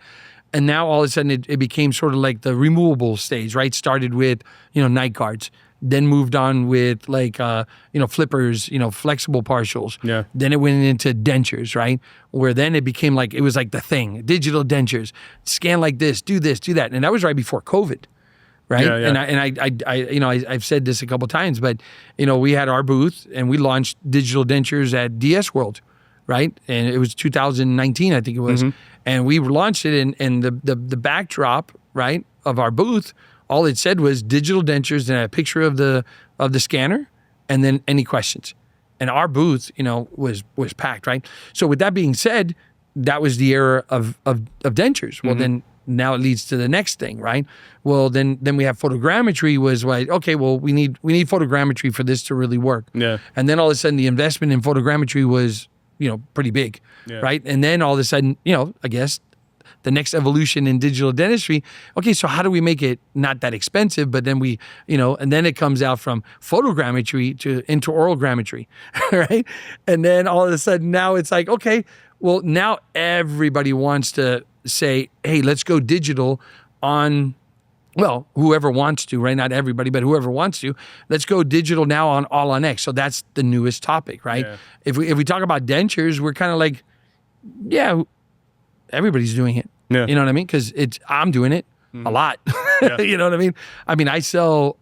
And now all of a sudden it became sort of like the removable stage, right? Started with, night guards, then moved on with flippers, flexible partials. Yeah. Then it went into dentures, right? Where then it became it was like the thing, digital dentures, scan like this, do that. And that was right before COVID, right? Yeah. I've said this a couple of times, but, we had our booth and we launched digital dentures at DS World, right? And it was 2019, I think it was. And we launched it, and the backdrop, right, of our booth, all it said was digital dentures and a picture of the scanner, and then any questions. And our booth, was packed, right? So with that being said, that was the era of dentures. Well, then now it leads to the next thing, right? Well, then we have photogrammetry was okay, well, we need photogrammetry for this to really work. Yeah. And then all of a sudden the investment in photogrammetry was, pretty big, right? And then all of a sudden, I guess the next evolution in digital dentistry, okay, so how do we make it not that expensive? But then we, and then it comes out from photogrammetry to intraoral grammetry, right? And then all of a sudden now it's okay, well, now everybody wants to say, hey, let's go digital on, well, whoever wants to, right? Not everybody, but whoever wants to. Let's go digital now on All on X. So that's the newest topic, right? Yeah. If we talk about dentures, we're kind of everybody's doing it. Yeah. You know what I mean? Because I'm doing it a lot. Yeah. You know what I mean? I sell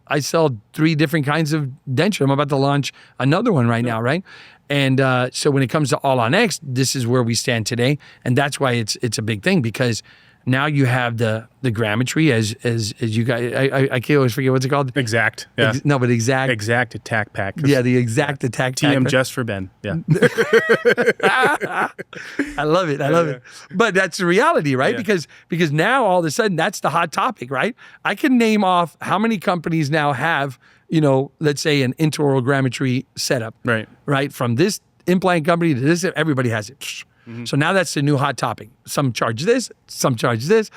3 different kinds of denture. I'm about to launch another one right now, right? And so when it comes to All on X, this is where we stand today, and that's why it's a big thing, because now you have the grammetry as you guys. I can't always forget what's it called. Exact. Yeah. But exact. Exact attack pack. Yeah, the exact attack pack. TM just for Ben. Yeah. I love it. I love it. But that's the reality, right? Yeah. Because now all of a sudden that's the hot topic, right? I can name off how many companies now have, let's say an intraoral grammetry setup. Right. Right. From this implant company to this, everybody has it. So now that's the new hot topic. Some charge this, some charge this.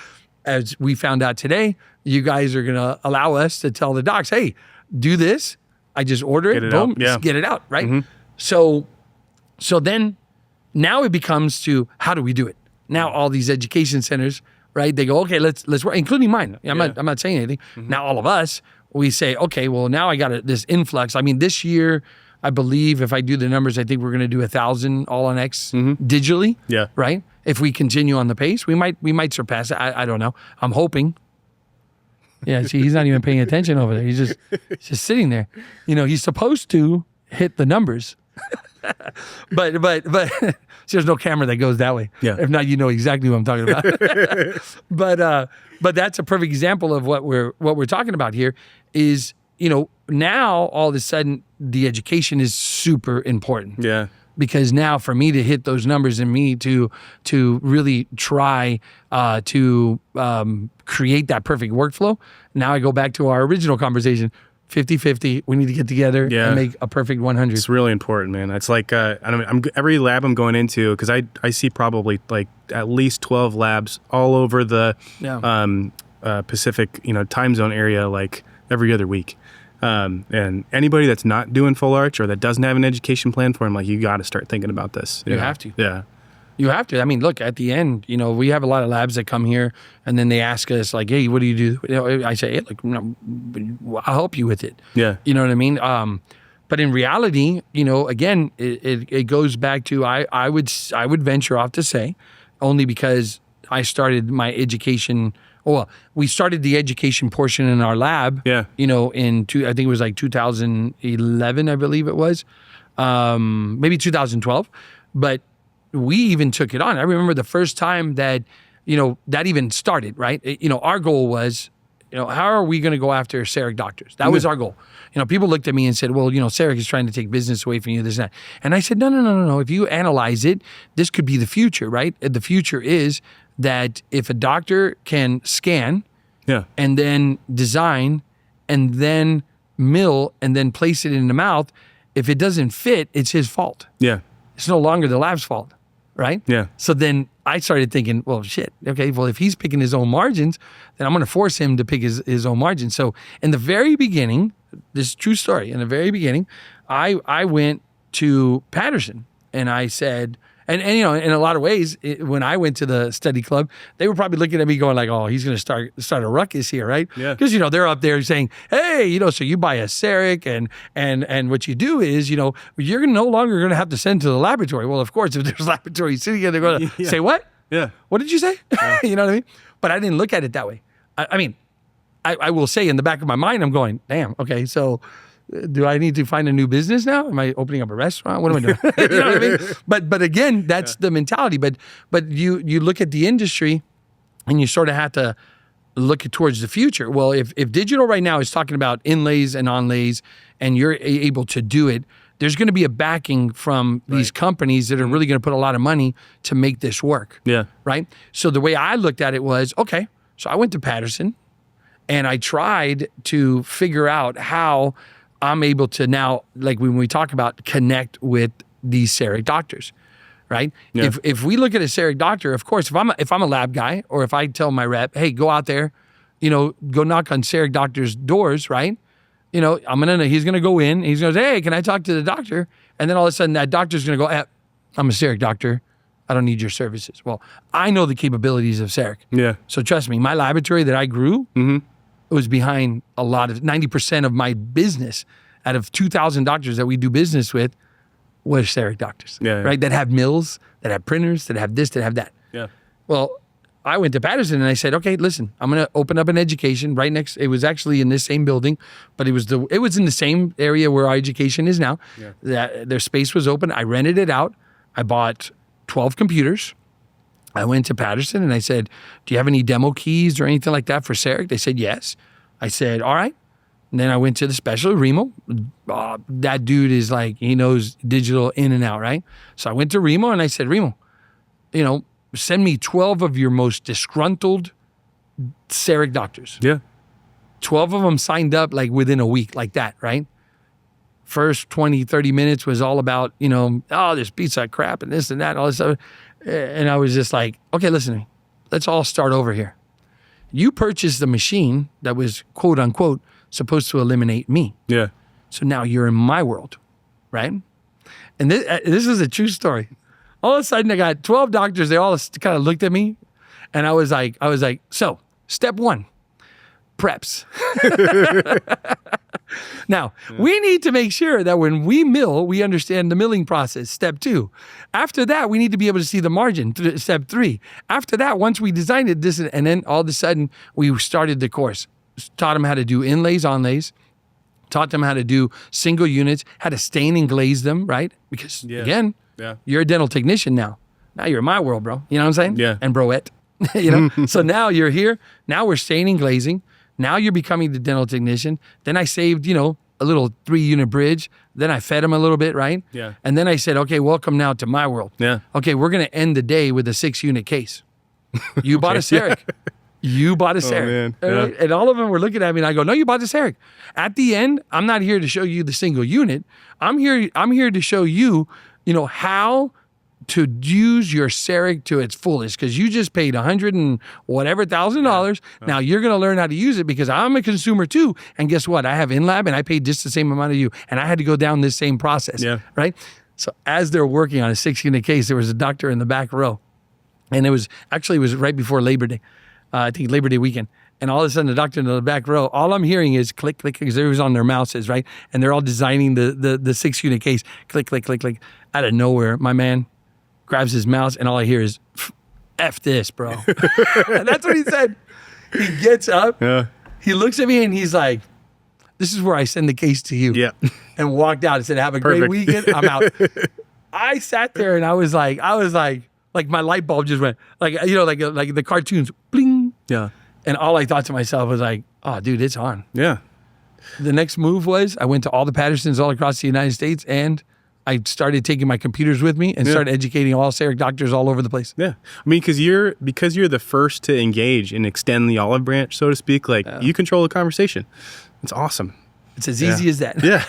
As we found out today, you guys are going to allow us to tell the docs, hey, do this. I just order it, boom, just get it out, right? So then now it becomes to how do we do it? Now all these education centers right? They go, okay, let's work, including mine. I'm not saying anything. Now all of us, we say, okay, well now I got this influx. I mean, this year, I believe if I do the numbers, I think we're going to do 1,000 all on X digitally. Yeah. Right. If we continue on the pace, we might surpass it. I don't know. I'm hoping. Yeah. See, he's not even paying attention over there. He's just sitting there. You know, he's supposed to hit the numbers, but so there's no camera that goes that way. Yeah. If not, you know exactly what I'm talking about. But that's a perfect example of what we're talking about here. Is, you know, now all of a sudden the education is super important. Yeah. Because now for me to hit those numbers and me to really try to create that perfect workflow, now I go back to our original conversation, 50-50, we need to get together and make a perfect 100. It's really important, man. It's like, every lab I'm going into, because I see probably like at least 12 labs all over the Pacific, time zone area, like every other week. And anybody that's not doing full arch or that doesn't have an education plan for them, like, you got to start thinking about this. You have to. Yeah. You have to. I mean, look, at the end, we have a lot of labs that come here and then they ask us like, hey, what do you do? I say, hey, like, I'll help you with it. Yeah. You know what I mean? But in reality, again, it goes back to, I would venture off to say, only because I started my education. Well, we started the education portion in our lab. Yeah. I think it was like 2011, I believe it was, maybe 2012, but we even took it on. I remember the first time that, that even started, right? Our goal was, how are we going to go after CEREC doctors? That was our goal. People looked at me and said, well, CEREC is trying to take business away from you, this and that. And I said, no. If you analyze it, this could be the future, right? The future is that if a doctor can scan and then design and then mill and then place it in the mouth, if it doesn't fit, it's his fault. Yeah. It's no longer the lab's fault, right? Yeah. So then I started thinking, well, shit, okay, well, if he's picking his own margins, then I'm going to force him to pick his own margins. So in the very beginning, this is a true story, in the very beginning, I went to Patterson and I said, and in a lot of ways, when I went to the study club, they were probably looking at me going like, oh, he's going to start a ruckus here, right? Yeah. Because, they're up there saying, hey, so you buy a CEREC and what you do is, you're no longer going to have to send to the laboratory. Well, of course, if there's laboratories sitting here, they're going to say, what? Yeah. What did you say? Yeah. You know what I mean? But I didn't look at it that way. I mean, I will say in the back of my mind, I'm going, damn, okay, so do I need to find a new business now? Am I opening up a restaurant? What am I doing? You know what I mean? But again, that's the mentality. But you look at the industry and you sort of have to look towards the future. Well, if digital right now is talking about inlays and onlays and you're able to do it, there's going to be a backing from these companies that are really going to put a lot of money to make this work. Yeah. Right? So the way I looked at it was, okay, so I went to Patterson and I tried to figure out how I'm able to now, like when we talk about connect with these CEREC doctors, right? Yeah. If we look at a CEREC doctor, of course, if I'm a lab guy, or if I tell my rep, hey, go out there, go knock on CEREC doctors' doors, right? He's gonna go in, he's gonna say, hey, can I talk to the doctor? And then all of a sudden that doctor's gonna go, I'm a CEREC doctor, I don't need your services. Well, I know the capabilities of CEREC. Yeah. So trust me, my laboratory that I grew, it was behind a lot of 90% of my business out of 2,000 doctors that we do business with was CEREC doctors, right? That have mills, that have printers, that have this, that have that. Yeah. Well, I went to Patterson and I said, okay, listen, I'm going to open up an education right next. It was actually in this same building, but it was in the same area where our education is now. Yeah. Their space was open. I rented it out. I bought 12 computers. I went to Patterson and I said, do you have any demo keys or anything like that for CEREC? They said, yes. I said, all right. And then I went to the specialist, Remo. That dude is like, he knows digital in and out, right? So I went to Remo and I said, Remo, send me 12 of your most disgruntled CEREC doctors. Yeah. 12 of them signed up like within a week, like that, right? First 20, 30 minutes was all about, this pizza crap and this and that and all this stuff. And I was just like, okay, listen to me. Let's all start over here. You purchased the machine that was, quote unquote, supposed to eliminate me. Yeah. So now you're in my world, right? And this is a true story. All of a sudden, I got 12 doctors. They all kind of looked at me. And I was like, so step 1, preps. Now, we need to make sure that when we mill, we understand the milling process. Step 2. After that, we need to be able to see the margin. Step 3. After that, once we designed it, and then all of a sudden, we started the course. Taught them how to do inlays, onlays. Taught them how to do single units, how to stain and glaze them, right? Because, again, you're a dental technician now. Now you're in my world, bro. You know what I'm saying? Yeah. And broette. You know? So now you're here. Now we're staining, glazing. Now you're becoming the dental technician. Then I saved, a little 3-unit bridge. Then I fed him a little bit, right? Yeah. And then I said, okay, welcome now to my world. Yeah. Okay, we're going to end the day with a 6-unit case. You bought a CEREC. You bought a CEREC. Oh, man. And all of them were looking at me and I go, no, you bought a CEREC. At the end, I'm not here to show you the single unit. I'm here to show you, how to use your CEREC to its fullest, because you just paid $100 and whatever $1,000. Now you're going to learn how to use it, because I'm a consumer too. And guess what? I have in-lab and I paid just the same amount of you. And I had to go down this same process, right? So as they're working on a 6-unit case, there was a doctor in the back row. And it was right before Labor Day. I think Labor Day weekend. And all of a sudden, the doctor in the back row, all I'm hearing is click, click, because they was on their mouses, right? And they're all designing the 6-unit case. Click, click, click, click. Out of nowhere, my man grabs his mouse, and all I hear is, F this, bro. And that's what he said. He gets up, he looks at me, and he's like, this is where I send the case to you. Yeah. And walked out and said, have a great weekend. I'm out. I sat there, and I was like, my light bulb just went, like the cartoons, bling. Yeah. And all I thought to myself was like, oh, dude, it's on. Yeah. The next move was I went to all the Pattersons all across the United States, and I started taking my computers with me and started educating all CEREC doctors all over the place. Yeah. I mean, because you're the first to engage and extend the olive branch, so to speak, you control the conversation. It's awesome. It's as easy as that. Yeah.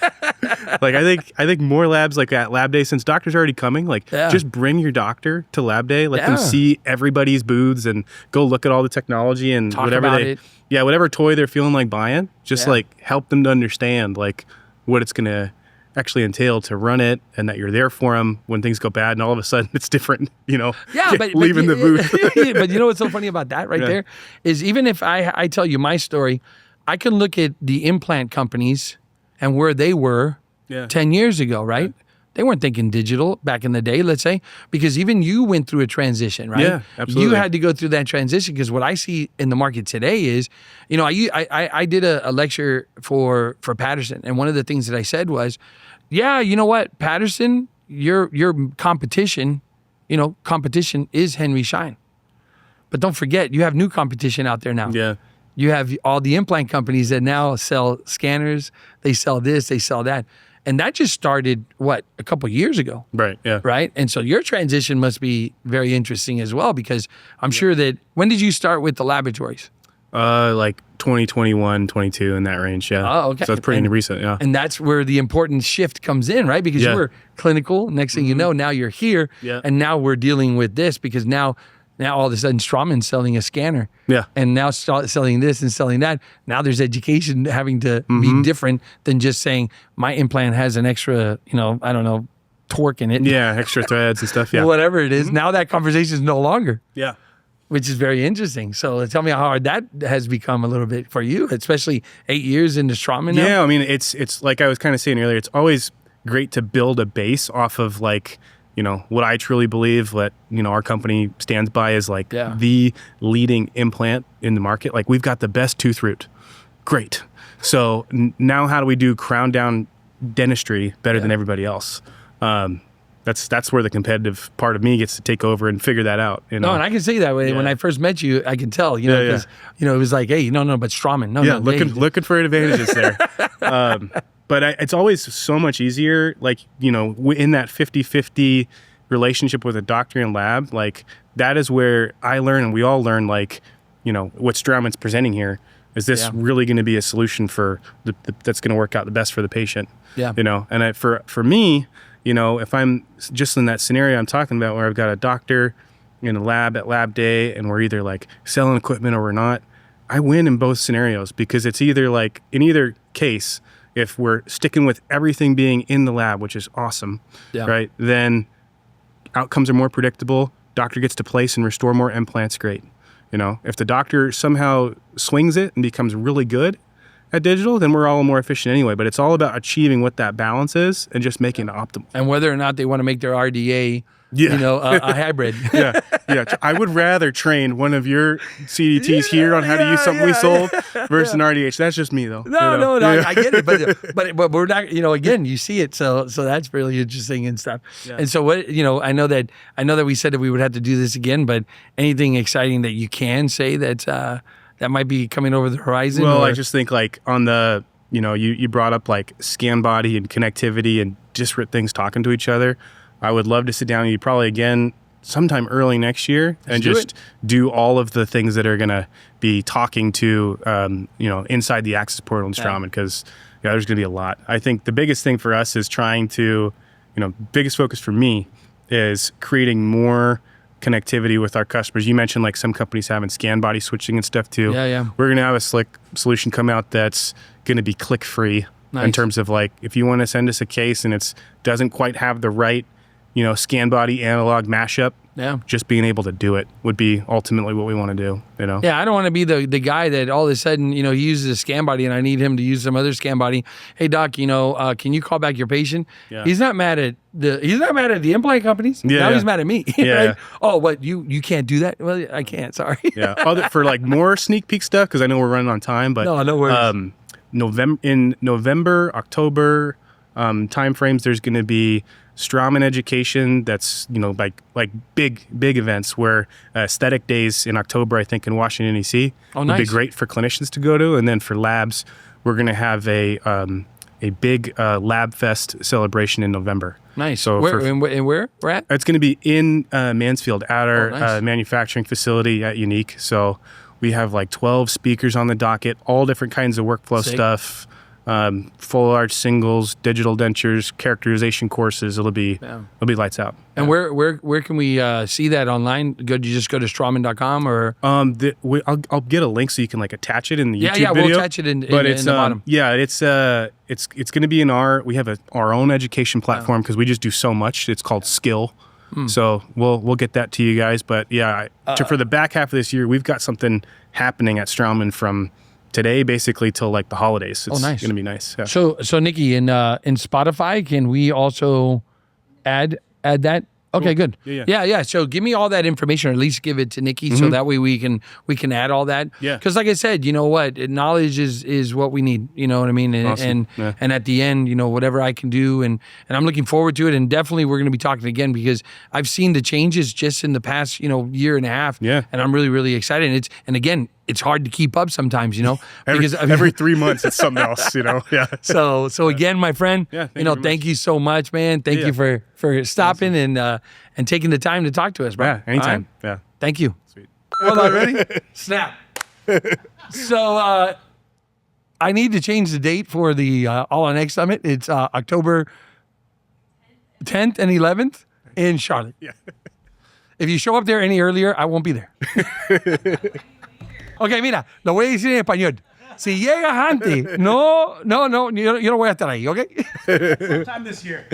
I think more labs at Lab Day, since doctors are already coming, just bring your doctor to Lab Day, let them see everybody's booths and go look at all the technology and talk whatever whatever toy they're feeling like buying, just help them to understand what it's going to actually entail to run it, and that you're there for them when things go bad, and all of a sudden it's different, but leaving the booth. But you know what's so funny about that there is, even if I tell you my story, I can look at the implant companies and where they were 10 years ago, right? Yeah. They weren't thinking digital back in the day, let's say, because even you went through a transition, right? Yeah, absolutely. You had to go through that transition, because what I see in the market today is, I did a lecture for Patterson, and one of the things that I said was, you know what, Patterson, your competition, competition is Henry Schein. But don't forget, you have new competition out there now. Yeah. You have all the implant companies that now sell scanners. They sell this, they sell that. And that just started, a couple of years ago. Right, yeah. Right? And so your transition must be very interesting as well, because I'm sure that, when did you start with the laboratories? 2021, 22, in that range, yeah. Oh, okay. So it's pretty recent, yeah. And that's where the important shift comes in, right? Because you were clinical. Next thing you know, now you're here. Yeah. And now we're dealing with this, because now all of a sudden Straumann's selling a scanner. Yeah. And now selling this and selling that. Now there's education having to be different than just saying my implant has an extra, torque in it. Yeah, extra threads and stuff, yeah. Whatever it is. Now that conversation is no longer. Yeah. Which is very interesting. So tell me how hard that has become a little bit for you, especially 8 years into Straumann now. Yeah, I mean, it's like I was kind of saying earlier, it's always great to build a base off of what I truly believe that, our company stands by is the leading implant in the market. We've got the best tooth root. Great. So now how do we do crown down dentistry better than everybody else? That's where the competitive part of me gets to take over and figure that out. No, and I can say that way. When I first met you, I can tell, because, it was like, hey, no, but Straumann. No, looking for advantages there. But it's always so much easier, in that 50-50 relationship with a doctor and lab, that is where I learn, and we all learn, what Straumann's presenting here. Is this really going to be a solution for that's going to work out the best for the patient? Yeah. And for me, if I'm just in that scenario I'm talking about, where I've got a doctor in a lab at Lab Day, and we're either selling equipment or we're not, I win in both scenarios, because it's either in either case, if we're sticking with everything being in the lab, which is awesome, right? Then outcomes are more predictable. Doctor gets to place and restore more implants, great. You know, if the doctor somehow swings it and becomes really good at digital, then we're all more efficient anyway. But it's all about achieving what that balance is and just making it optimal. And whether or not they want to make their RDA, you know, a hybrid. Yeah. I would rather train one of your CDTs here on how to use something we sold versus an RDH. That's just me, though. No, I get it, but we're not. You know, again, you see it, so that's really interesting and stuff. Yeah. And so what, you know, I know that we said that we would have to do this again, but anything exciting that you can say that might be coming over the horizon? Well, I just think like on the, you know, you brought up like scan body and connectivity and disparate things talking to each other. I would love to sit down with you probably again sometime early next year and just do all of the things that are going to be talking to, you know, inside the AXS Portal in Straumann, because there's going to be a lot. I think the biggest thing for us is trying to, you know, biggest focus for me is creating more connectivity with our customers. You mentioned like some companies having scan body switching and stuff too. Yeah. We're going to have a slick solution come out that's going to be click free. Nice. In terms of like, if you want to send us a case and it doesn't quite have the right, you know, scan body analog mashup, just being able to do it would be ultimately what we want to do, you know? Yeah, I don't want to be the guy that all of a sudden, you know, he uses a scan body and I need him to use some other scan body. Hey, doc, you know, can you call back your patient? Yeah. He's not mad at the implant companies. Yeah, now he's mad at me. Yeah. Right? Oh, what, you can't do that? Well, I can't, sorry. Yeah, for like more sneak peek stuff, because I know we're running on time, but no worries. November, October timeframes, there's going to be Straumann education. That's, you know, like big events where aesthetic days in October, I think in Washington D.C. Oh, nice. Would be great for clinicians to go to, and then for labs, we're going to have a big Lab Fest celebration in November. Nice. So where we're at? It's going to be in Mansfield at our manufacturing facility at Unique. So we have like 12 speakers on the docket, all different kinds of workflow stuff. Full arch singles, digital dentures, characterization courses. It'll be lights out. And where can we see that online? Do you just go to Straumann.com or? I'll get a link so you can like attach it in the YouTube video. We'll attach it in the bottom. It's going to be in we have our own education platform because we just do so much. It's called Skill. So we'll get that to you guys. But for the back half of this year, we've got something happening at Straumann from today basically till like the holidays. It's nice. Gonna be nice. Yeah. So Nikki, in Spotify, can we also add that? Okay, cool. Good. Yeah. So give me all that information, or at least give it to Nikki, so that way we can add all that. Yeah. Because like I said, you know what, knowledge is what we need. You know what I mean? And awesome. and at the end, you know, whatever I can do, and I'm looking forward to it. And definitely we're going to be talking again because I've seen the changes just in the past, you know, year and a half. Yeah. And I'm really, really excited. And again, it's hard to keep up sometimes, you know, because every 3 months it's something else, you know. Yeah. So again, my friend, thank you so much, man. Thank you for stopping and taking the time to talk to us, bro. Yeah, anytime. Right? Yeah. Thank you. Sweet. Hold on, ready? Snap. So I need to change the date for the All on X Summit. It's October 10th and 11th in Charlotte. Yeah. If you show up there any earlier, I won't be there. Ok, mira, lo voy a decir en español. Si llegas antes, no, yo no voy a estar ahí, ¿ok? Sometime this year.